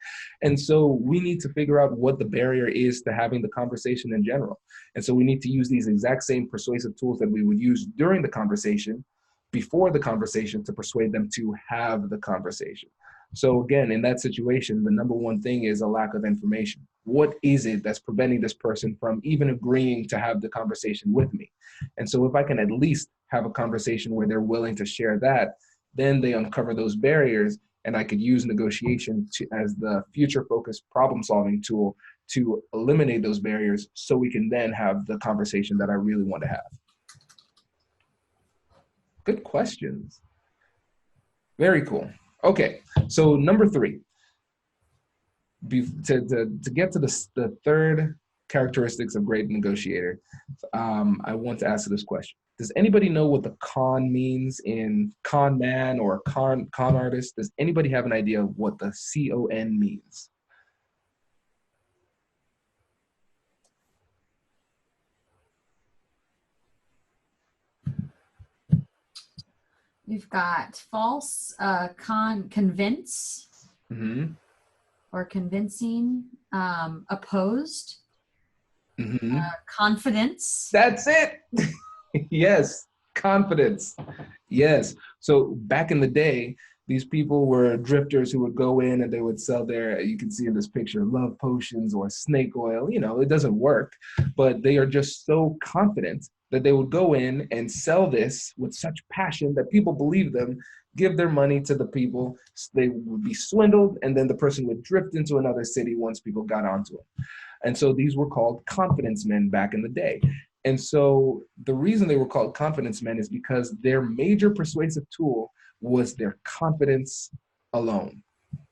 And so we need to figure out what the barrier is to having the conversation in general. And so we need to use these exact same persuasive tools that we would use during the conversation, before the conversation, to persuade them to have the conversation. So again, in that situation, the number 1 thing is a lack of information. What is it that's preventing this person from even agreeing to have the conversation with me? And so if I can at least have a conversation where they're willing to share that, then they uncover those barriers, and I could use negotiation as the future-focused problem-solving tool to eliminate those barriers so we can then have the conversation that I really want to have. Good questions. Very cool. Okay, so number 3. To get to the third characteristics of great negotiator, I want to ask this question. Does anybody know what the con means in con man or con artist? Does anybody have an idea of what the CON means? You've got false, convince, Mm-hmm. or convincing, opposed, Mm-hmm. confidence. That's it. Yes, confidence. Yes. So back in the day, these people were drifters who would go in and they would sell their, you can see in this picture, love potions or snake oil. You know, it doesn't work, but they are just so confident that they would go in and sell this with such passion that people believe them, give their money to the people. They would be swindled, and then the person would drift into another city once people got onto them. And so these were called confidence men back in the day. And so the reason they were called confidence men is because their major persuasive tool was their confidence alone.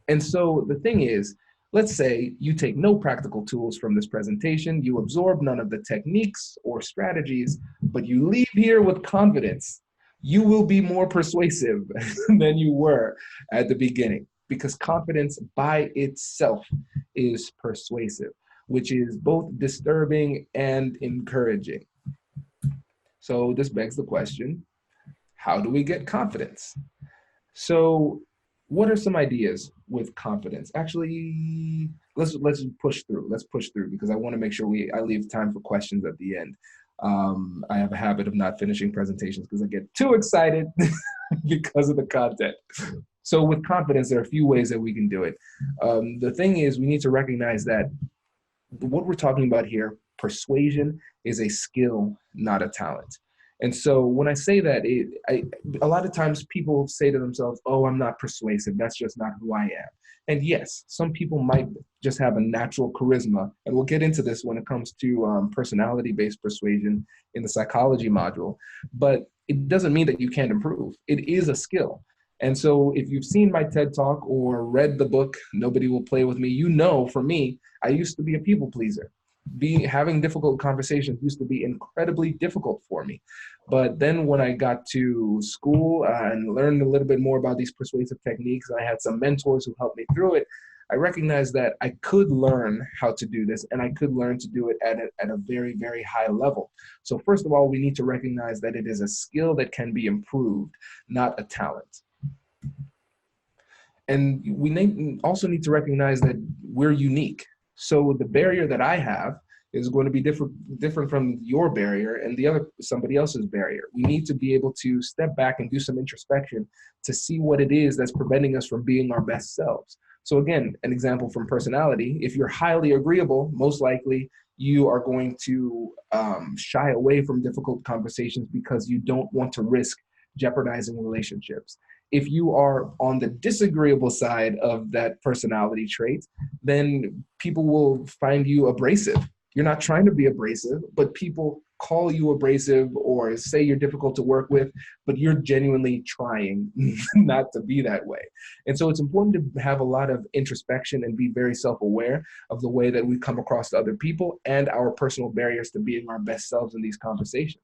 And so the thing is, let's say you take no practical tools from this presentation, you absorb none of the techniques or strategies, but you leave here with confidence. You will be more persuasive than you were at the beginning, because confidence by itself is persuasive, which is both disturbing and encouraging. So this begs the question, how do we get confidence? So what are some ideas with confidence? Actually, let's push through. Let's push through, because I want to make sure I leave time for questions at the end. I have a habit of not finishing presentations because I get too excited because of the content. So with confidence, there are a few ways that we can do it. The thing is, we need to recognize that what we're talking about here, persuasion, is a skill, not a talent. And so when I say that, a lot of times people say to themselves, oh, I'm not persuasive. That's just not who I am. And yes, some people might just have a natural charisma. And we'll get into this when it comes to personality-based persuasion in the psychology module. But it doesn't mean that you can't improve. It is a skill. And so if you've seen my TED Talk or read the book, Nobody Will Play With Me, you know, for me, I used to be a people pleaser. Having difficult conversations used to be incredibly difficult for me. But then when I got to school and learned a little bit more about these persuasive techniques, I had some mentors who helped me through it, I recognized that I could learn how to do this, and I could learn to do it at a very, very high level. So first of all, we need to recognize that it is a skill that can be improved, not a talent. And we also need to recognize that we're unique. So the barrier that I have is going to be different from your barrier and somebody else's barrier. We need to be able to step back and do some introspection to see what it is that's preventing us from being our best selves. So again, an example from personality, if you're highly agreeable, most likely you are going to shy away from difficult conversations because you don't want to risk jeopardizing relationships. If you are on the disagreeable side of that personality trait, then people will find you abrasive. You're not trying to be abrasive, but people call you abrasive or say you're difficult to work with, but you're genuinely trying not to be that way. And so it's important to have a lot of introspection and be very self-aware of the way that we come across to other people and our personal barriers to being our best selves in these conversations.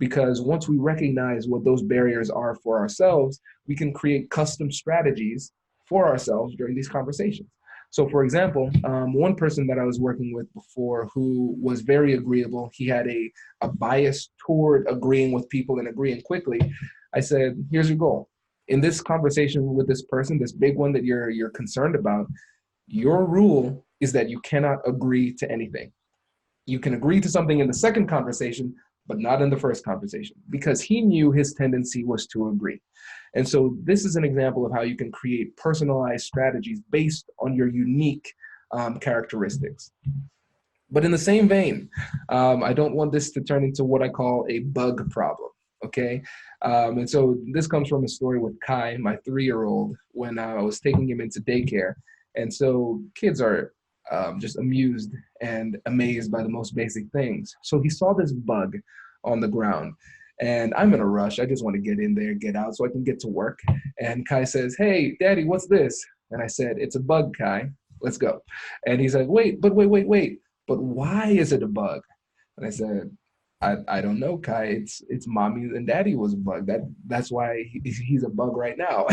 Because once we recognize what those barriers are for ourselves, we can create custom strategies for ourselves during these conversations. So for example, one person that I was working with before who was very agreeable, he had a bias toward agreeing with people and agreeing quickly. I said, here's your goal. In this conversation with this person, this big one that you're concerned about, your rule is that you cannot agree to anything. You can agree to something in the second conversation, but not in the first conversation, because he knew his tendency was to agree. And so this is an example of how you can create personalized strategies based on your unique characteristics. But in the same vein, I don't want this to turn into what I call a bug problem. okay? And so this comes from a story with Kai, my 3-year-old, when I was taking him into daycare. And so kids are just amused and amazed by the most basic things. So he saw this bug on the ground. And I'm in a rush. I just want to get in there, get out so I can get to work. And Kai says, "Hey, Daddy, what's this?" And I said, "It's a bug, Kai. Let's go." And he's like, "Wait, but wait. But why is it a bug?" And I said, I don't know, Kai. It's mommy and daddy was a bug. That's why he's a bug right now."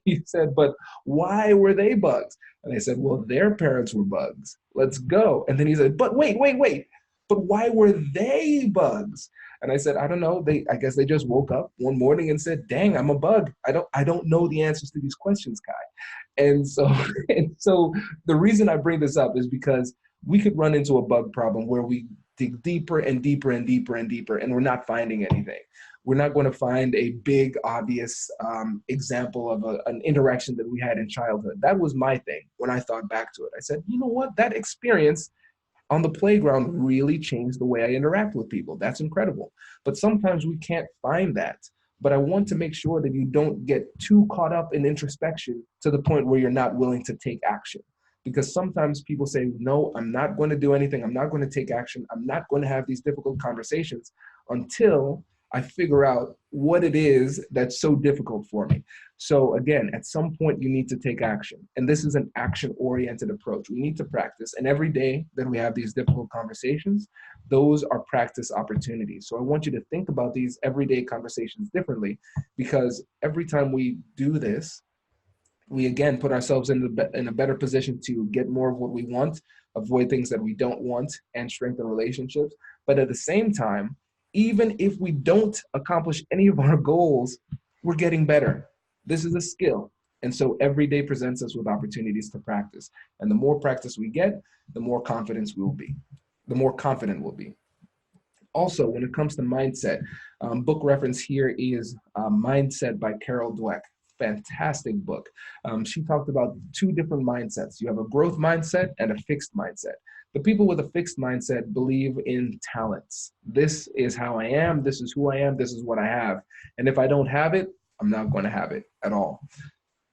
He said, "But why were they bugs?" And I said, "Well, their parents were bugs. Let's go." And then he said, "But wait. But why were they bugs?" And I said, "I don't know. I guess they just woke up one morning and said, 'Dang, I'm a bug. I don't know the answers to these questions, Kai.'" And so the reason I bring this up is because we could run into a bug problem where we dig deeper and deeper and deeper and deeper, and we're not finding anything. We're not going to find a big, obvious example of an interaction that we had in childhood. That was my thing when I thought back to it. I said, you know what? That experience on the playground really changed the way I interact with people. That's incredible. But sometimes we can't find that. But I want to make sure that you don't get too caught up in introspection to the point where you're not willing to take action. Because sometimes people say, "No, I'm not going to do anything. I'm not going to take action. I'm not going to have these difficult conversations until I figure out what it is that's so difficult for me." So again, at some point you need to take action. And this is an action-oriented approach. We need to practice. And every day that we have these difficult conversations, those are practice opportunities. So I want you to think about these everyday conversations differently, because every time we do this, we again put ourselves in a better position to get more of what we want, avoid things that we don't want, and strengthen relationships. But at the same time, even if we don't accomplish any of our goals, we're getting better. This is a skill. And so every day presents us with opportunities to practice. And the more practice we get, the more confident we'll be. Also, when it comes to mindset, book reference here is Mindset by Carol Dweck. Fantastic book. She talked about 2 different mindsets. You have a growth mindset and a fixed mindset. The people with a fixed mindset believe in talents. This is how I am. This is who I am. This is what I have. And if I don't have it, I'm not going to have it at all.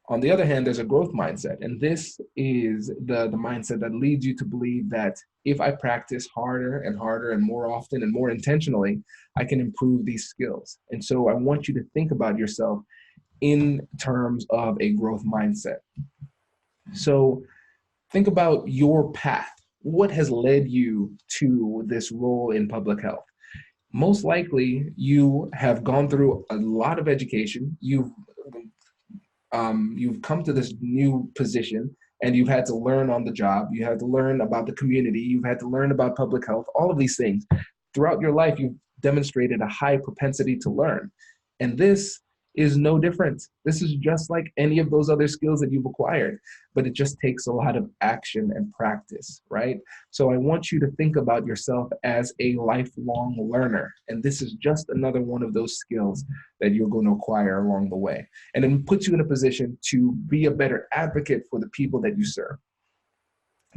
On the other hand, there's a growth mindset. And this is the mindset that leads you to believe that if I practice harder and harder and more often and more intentionally, I can improve these skills. And so I want you to think about yourself in terms of a growth mindset. So think about your path. What has led you to this role in public health? Most likely, you have gone through a lot of education. You've come to this new position, and you've had to learn on the job. You had to learn about the community. You've had to learn about public health, all of these things. Throughout your life, you've demonstrated a high propensity to learn. And this is no different. This is just like any of those other skills that you've acquired, but it just takes a lot of action and practice, right? So I want you to think about yourself as a lifelong learner. And this is just another one of those skills that you're going to acquire along the way. And it puts you in a position to be a better advocate for the people that you serve.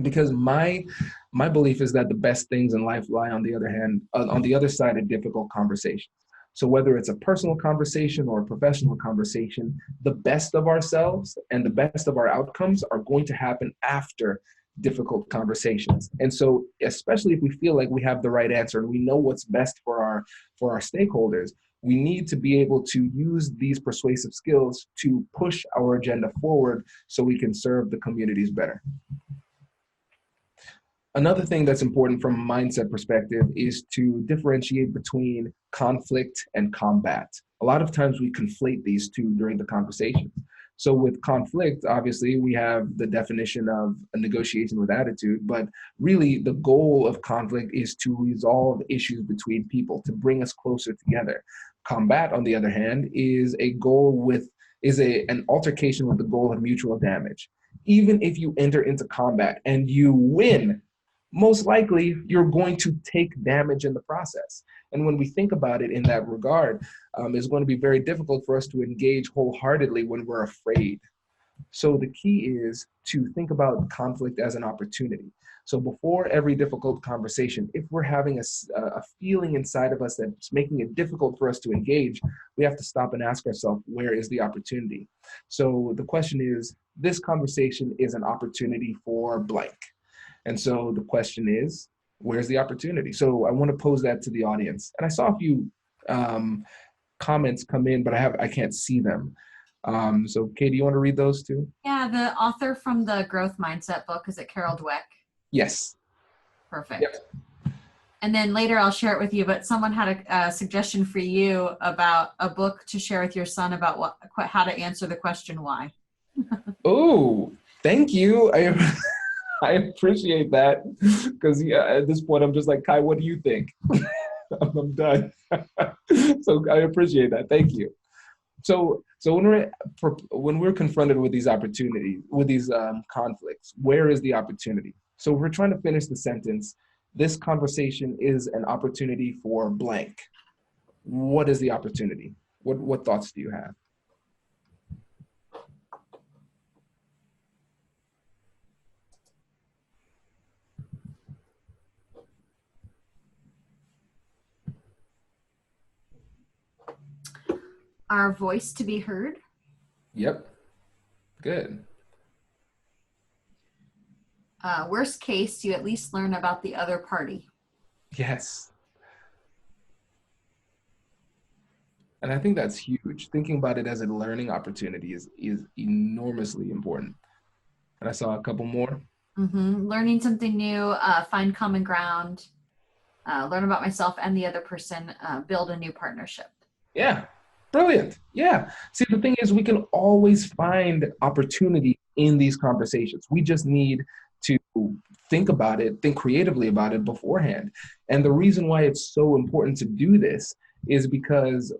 Because my belief is that the best things in life lie on the other hand, on the other side of difficult conversations. So whether it's a personal conversation or a professional conversation, the best of ourselves and the best of our outcomes are going to happen after difficult conversations. And so, especially if we feel like we have the right answer and we know what's best for our stakeholders, we need to be able to use these persuasive skills to push our agenda forward so we can serve the communities better. Another thing that's important from a mindset perspective is to differentiate between conflict and combat. A lot of times we conflate these two during the conversation. So with conflict, obviously, we have the definition of a negotiation with attitude, but really the goal of conflict is to resolve issues between people, to bring us closer together. Combat, on the other hand, is an altercation with the goal of mutual damage. Even if you enter into combat and you win, most likely you're going to take damage in the process. And when we think about it in that regard, it's going to be very difficult for us to engage wholeheartedly when we're afraid. So the key is to think about conflict as an opportunity. So before every difficult conversation, if we're having a feeling inside of us that's making it difficult for us to engage, we have to stop and ask ourselves, where is the opportunity? So the question is, this conversation is an opportunity for blank. And so the question is, where's the opportunity? So I want to pose that to the audience. And I saw a few comments come in, but I can't see them. So Katie, you want to read those too? Yeah, the author from the Growth Mindset book, is it Carol Dweck? Yes. Perfect. Yep. And then later I'll share it with you, but someone had a suggestion for you about a book to share with your son about how to answer the question why. Oh, thank you. I appreciate that, because at this point I'm just like, Kai, what do you think? I'm done. So I appreciate that. Thank you. So when we're confronted with these opportunities, with these conflicts, where is the opportunity? So if we're trying to finish the sentence, this conversation is an opportunity for blank. What is the opportunity? What thoughts do you have? Our voice to be heard. Yep. Good. Worst case, you at least learn about the other party. Yes. And I think that's huge. Thinking about it as a learning opportunity is enormously important. And I saw a couple more. Learning something new, find common ground, learn about myself and the other person, build a new partnership. Yeah. Brilliant. Yeah. See, the thing is, we can always find opportunity in these conversations. We just need to think about it, think creatively about it beforehand. And the reason why it's so important to do this is because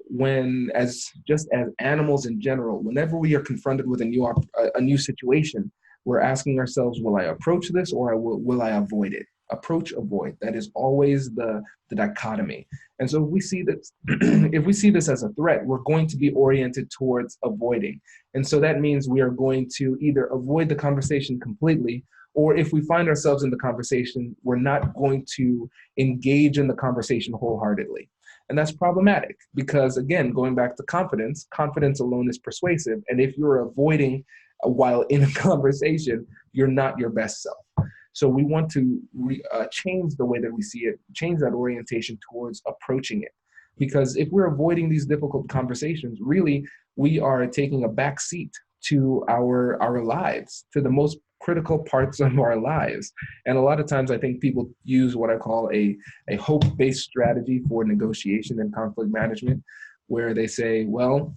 just as animals in general, whenever we are confronted with a new situation, we're asking ourselves, will I approach this, or will I avoid it? Approach, avoid. That is always the dichotomy. And so if we see this, if we see this as a threat, we're going to be oriented towards avoiding. And so that means we are going to either avoid the conversation completely, or if we find ourselves in the conversation, we're not going to engage in the conversation wholeheartedly. And that's problematic because, again, going back to confidence alone is persuasive. And if you're avoiding while in a conversation, you're not your best self. So we want to change the way that we see it, change that orientation towards approaching it. Because if we're avoiding these difficult conversations, really, we are taking a back seat to our lives, to the most critical parts of our lives. And a lot of times I think people use what I call a hope-based strategy for negotiation and conflict management, where they say, well,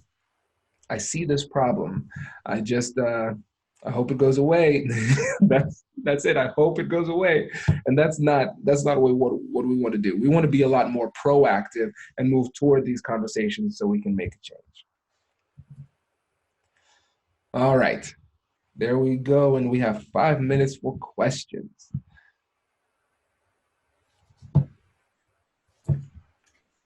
I see this problem. I hope it goes away. That's it. I hope it goes away. And that's not what we want to do. We want to be a lot more proactive and move toward these conversations so we can make a change. All right. There we go. And we have 5 minutes for questions.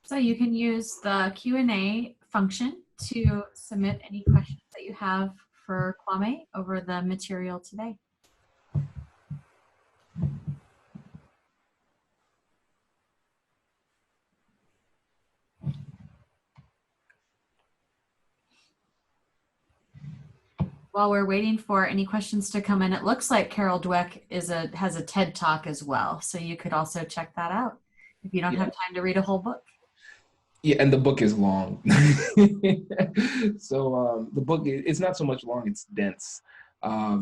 So you can use the Q&A function to submit any questions that you have for Kwame over the material today. While we're waiting for any questions to come in, it looks like Carol Dweck has a TED Talk as well. So you could also check that out if you don't have time to read a whole book. Yeah, and the book is long. So the book, it's not so much long, it's dense.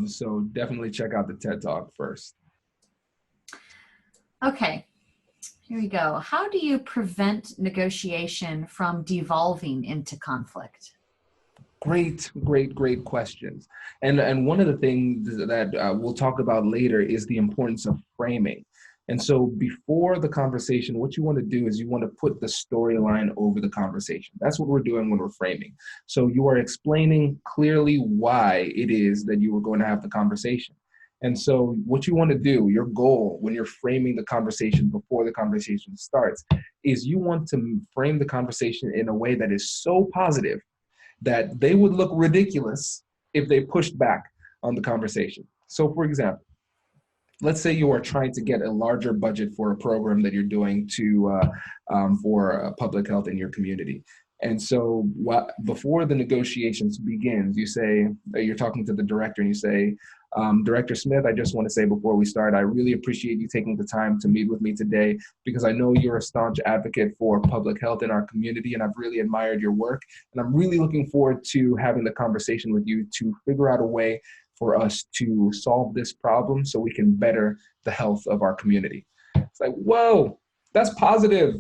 So definitely check out the TED Talk first. Okay, here we go. How do you prevent negotiation from devolving into conflict? Great questions. And one of the things that we'll talk about later is the importance of framing. And so before the conversation, what you want to do is you want to put the storyline over the conversation. That's what we're doing when we're framing. So you are explaining clearly why it is that you were going to have the conversation. And so what you want to do, your goal when you're framing the conversation before the conversation starts, is you want to frame the conversation in a way that is so positive that they would look ridiculous if they pushed back on the conversation. So for example, let's say you are trying to get a larger budget for a program that you're doing for public health in your community. And so before the negotiations begins, you say, you're talking to the director and you say, Director Smith, I just want to say before we start, I really appreciate you taking the time to meet with me today because I know you're a staunch advocate for public health in our community and I've really admired your work. And I'm really looking forward to having the conversation with you to figure out a way for us to solve this problem so we can better the health of our community. It's like, whoa, that's positive.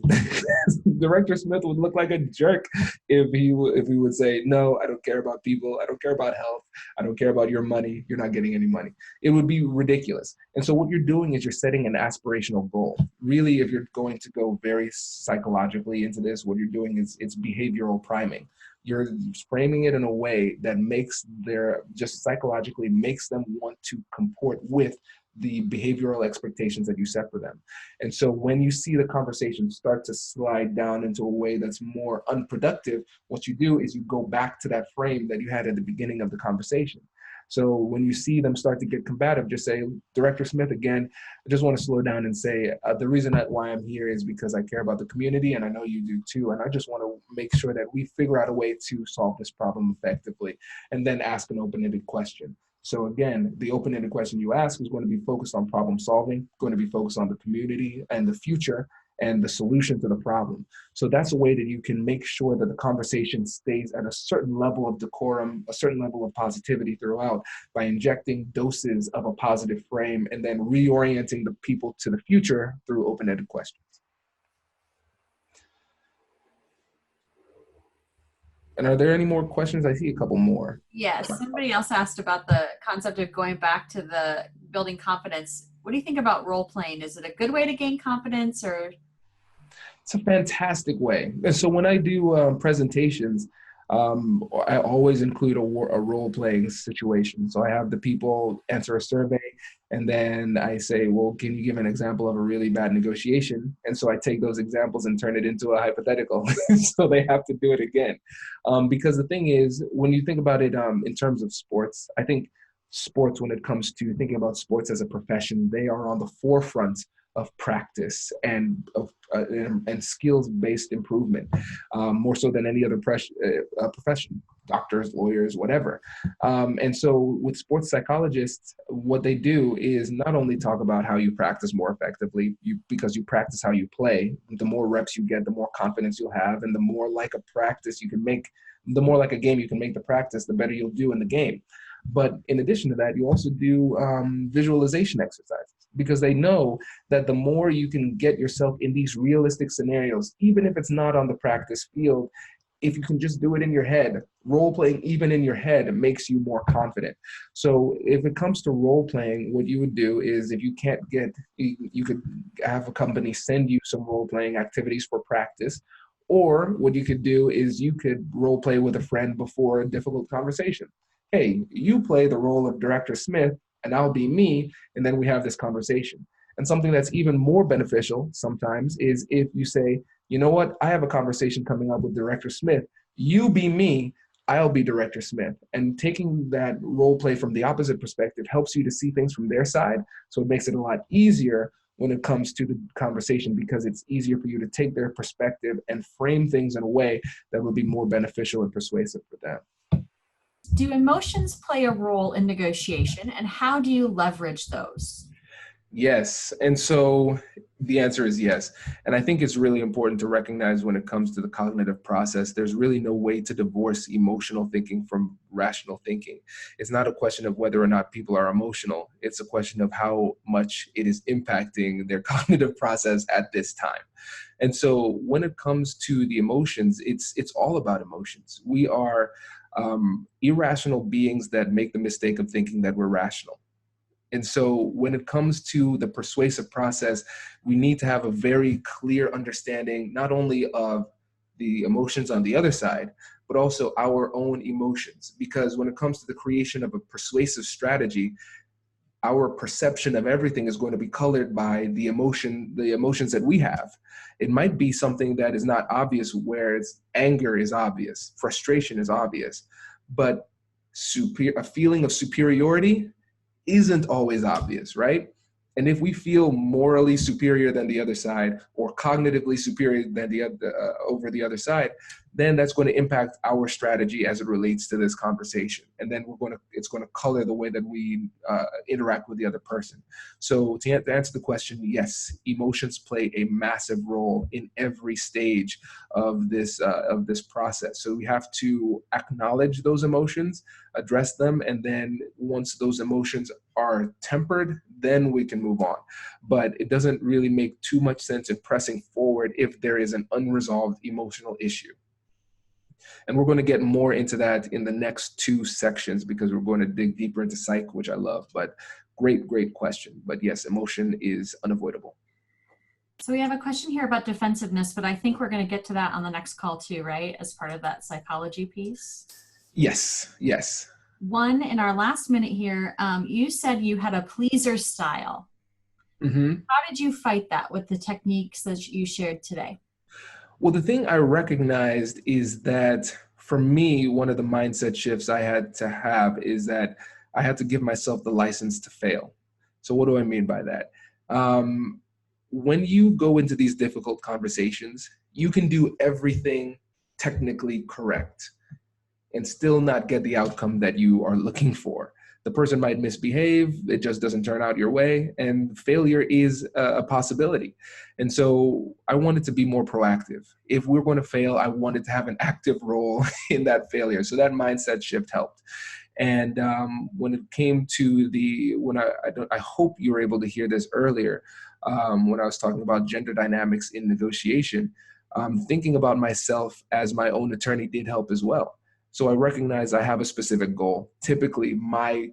Director Smith would look like a jerk if he would say, no, I don't care about people. I don't care about health. I don't care about your money. You're not getting any money. It would be ridiculous. And so what you're doing is you're setting an aspirational goal. Really, if you're going to go very psychologically into this, what you're doing is it's behavioral priming. You're framing it in a way that just psychologically makes them want to comport with the behavioral expectations that you set for them. And so when you see the conversation start to slide down into a way that's more unproductive, what you do is you go back to that frame that you had at the beginning of the conversation. So when you see them start to get combative, just say, Director Smith, again, I just want to slow down and say, the reason why I'm here is because I care about the community and I know you do too. And I just want to make sure that we figure out a way to solve this problem effectively and then ask an open-ended question. So again, the open-ended question you ask is going to be focused on problem solving, going to be focused on the community and the future and the solution to the problem. So that's a way that you can make sure that the conversation stays at a certain level of decorum, a certain level of positivity throughout by injecting doses of a positive frame and then reorienting the people to the future through open-ended questions. And are there any more questions? I see a couple more. Yes, somebody else asked about the concept of going back to the building confidence. What do you think about role playing? Is it a good way to gain confidence or? It's a fantastic way. And so when I do presentations, I always include a role-playing situation. So I have the people answer a survey, and then I say, well, can you give an example of a really bad negotiation? And so I take those examples and turn it into a hypothetical. So they have to do it again. Because the thing is, when you think about it in terms of sports, I think sports, when it comes to thinking about sports as a profession, they are on the forefront of practice and skills-based improvement, more so than any other profession, doctors, lawyers, whatever. And so with sports psychologists, what they do is not only talk about how you practice more effectively, because you practice how you play, the more reps you get, the more confidence you'll have, and the more like a practice you can make, the more like a game you can make the practice, the better you'll do in the game. But in addition to that, you also do visualization exercises, because they know that the more you can get yourself in these realistic scenarios, even if it's not on the practice field, if you can just do it in your head, role playing even in your head makes you more confident. So if it comes to role playing, what you would do is, if you can't you could have a company send you some role playing activities for practice. Or what you could do is you could role play with a friend before a difficult conversation. Hey, you play the role of Director Smith and I'll be me, and then we have this conversation. And something that's even more beneficial sometimes is if you say, you know what, I have a conversation coming up with Director Smith, you be me, I'll be Director Smith. And taking that role play from the opposite perspective helps you to see things from their side. So it makes it a lot easier when it comes to the conversation, because it's easier for you to take their perspective and frame things in a way that would be more beneficial and persuasive for them. Do emotions play a role in negotiation, and how do you leverage those? Yes. And so the answer is yes. And I think it's really important to recognize when it comes to the cognitive process, there's really no way to divorce emotional thinking from rational thinking. It's not a question of whether or not people are emotional. It's a question of how much it is impacting their cognitive process at this time. And so when it comes to the emotions, it's all about emotions. We are irrational beings that make the mistake of thinking that we're rational. And so when it comes to the persuasive process, we need to have a very clear understanding, not only of the emotions on the other side, but also our own emotions. Because when it comes to the creation of a persuasive strategy, our perception of everything is going to be colored by the emotions that we have. It might be something that is not obvious, whereas anger is obvious, frustration is obvious, but a feeling of superiority isn't always obvious, right? And if we feel morally superior than the other side, or cognitively superior than the other, over the other side, then that's going to impact our strategy as it relates to this conversation. And then it's going to color the way that we interact with the other person. So to answer the question, yes, emotions play a massive role in every stage of this process. So we have to acknowledge those emotions, address them, and then once those emotions are tempered, then we can move on. But it doesn't really make too much sense in pressing forward if there is an unresolved emotional issue. And we're going to get more into that in the next two sections because we're going to dig deeper into psych, which I love. But great question. But yes, emotion is unavoidable. So we have a question here about defensiveness, but I think we're going to get to that on the next call too, right? As part of that psychology piece. Yes. One, in our last minute here, you said you had a pleaser style. Mm-hmm. How did you fight that with the techniques that you shared today? Well, the thing I recognized is that for me, one of the mindset shifts I had to have is that I had to give myself the license to fail. So what do I mean by that? When you go into these difficult conversations, you can do everything technically correct and still not get the outcome that you are looking for. The person might misbehave, it just doesn't turn out your way, and failure is a possibility. And so I wanted to be more proactive. If we're going to fail, I wanted to have an active role in that failure. So that mindset shift helped. And when it came to I hope you were able to hear this earlier, when I was talking about gender dynamics in negotiation, thinking about myself as my own attorney did help as well. So I recognize I have a specific goal. Typically, my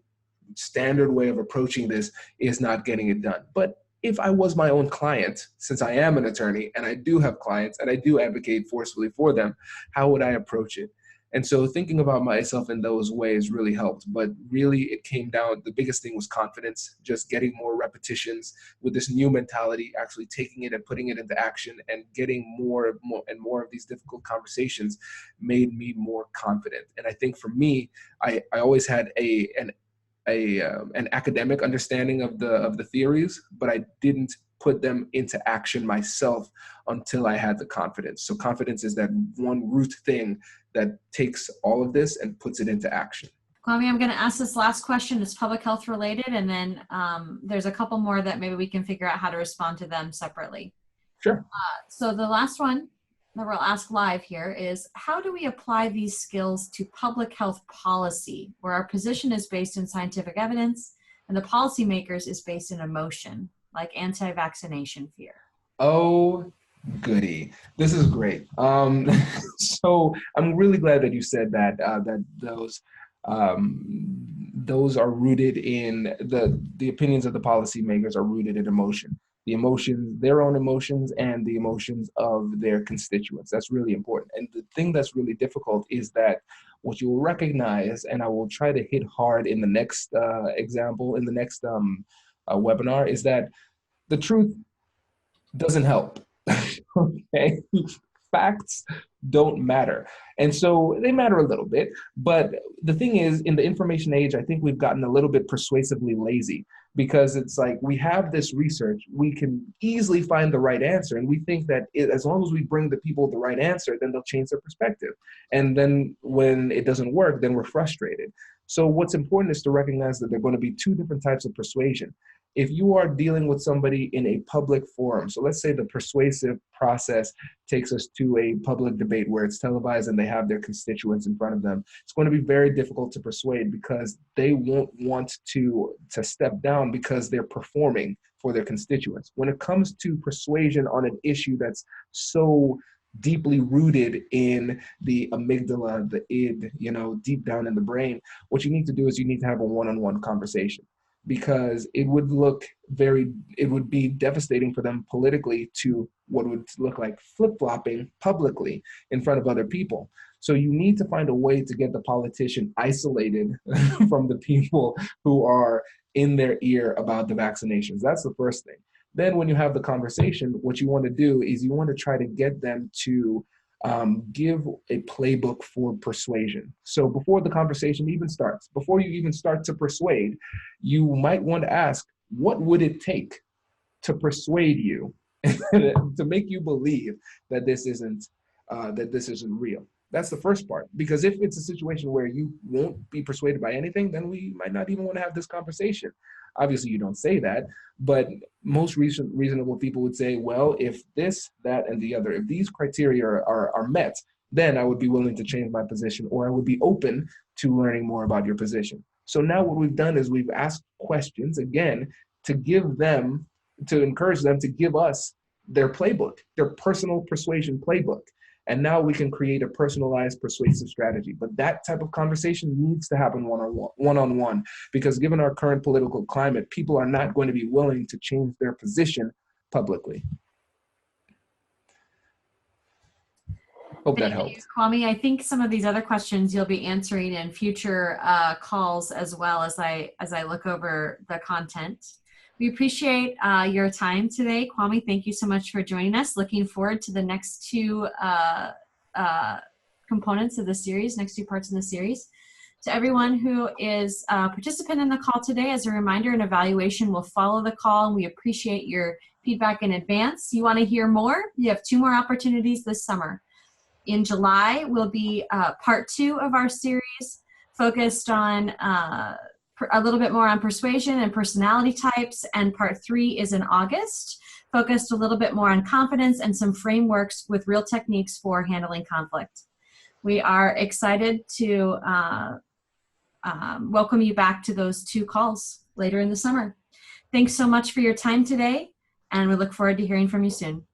standard way of approaching this is not getting it done. But if I was my own client, since I am an attorney and I do have clients and I do advocate forcefully for them, how would I approach it? And so thinking about myself in those ways really helped. But really, it came down, the biggest thing was confidence, just getting more repetitions with this new mentality, actually taking it and putting it into action and getting more and more of these difficult conversations made me more confident. And I think for me, I always had an academic understanding of the theories, but I didn't put them into action myself until I had the confidence. So confidence is that one root thing that takes all of this and puts it into action. Kwame, I'm going to ask this last question. It's public health related, and then there's a couple more that maybe we can figure out how to respond to them separately. Sure. So the last one that we'll ask live here is, how do we apply these skills to public health policy, where our position is based in scientific evidence and the policymakers is based in emotion, like anti-vaccination fear? Oh, goody. This is great. So I'm really glad that you said that, those are rooted in the opinions of the policymakers are rooted in emotion. The emotions, their own emotions, and the emotions of their constituents. That's really important. And the thing that's really difficult is that what you'll recognize, and I will try to hit hard in the next example, in the next webinar, is that the truth doesn't help. Okay? Facts don't matter. And so they matter a little bit. But the thing is, in the information age, I think we've gotten a little bit persuasively lazy, because it's like we have this research, we can easily find the right answer. And we think that as long as we bring the people the right answer, then they'll change their perspective. And then when it doesn't work, then we're frustrated. So what's important is to recognize that there are going to be two different types of persuasion. If you are dealing with somebody in a public forum, so let's say the persuasive process takes us to a public debate where it's televised and they have their constituents in front of them, it's going to be very difficult to persuade, because they won't want to step down because they're performing for their constituents. When it comes to persuasion on an issue that's so deeply rooted in the amygdala, the id, deep down in the brain, what you need to do is you need to have a one-on-one conversation. Because it would be devastating for them politically to what would look like flip-flopping publicly in front of other people. So you need to find a way to get the politician isolated from the people who are in their ear about the vaccinations. That's the first thing. Then when you have the conversation, what you want to do is you want to try to get them to give a playbook for persuasion. So before the conversation even starts, before you even start to persuade, you might want to ask, what would it take to persuade you, to make you believe that this isn't real? That's the first part. Because if it's a situation where you won't be persuaded by anything, then we might not even want to have this conversation. Obviously, you don't say that, but most reasonable people would say, well, if this, that, and the other, if these criteria are met, then I would be willing to change my position, or I would be open to learning more about your position. So now what we've done is we've asked questions, again, to encourage them to give us their playbook, their personal persuasion playbook. And now we can create a personalized persuasive strategy. But that type of conversation needs to happen one-on-one, because given our current political climate, people are not going to be willing to change their position publicly. Hope that helped. Thank you, Kwame. I think some of these other questions you'll be answering in future calls as well, as I look over the content. We appreciate your time today. Kwame, thank you so much for joining us. Looking forward to the next two components of the series, next two parts in the series. To everyone who is a participant in the call today, as a reminder, an evaluation will follow the call, and we appreciate your feedback in advance. You want to hear more? You have 2 more opportunities this summer. In July will be part 2 of our series, focused on a little bit more on persuasion and personality types, and part 3 is in August, focused a little bit more on confidence and some frameworks with real techniques for handling conflict. We are excited to welcome you back to those 2 calls later in the summer. Thanks so much for your time today, and we look forward to hearing from you soon.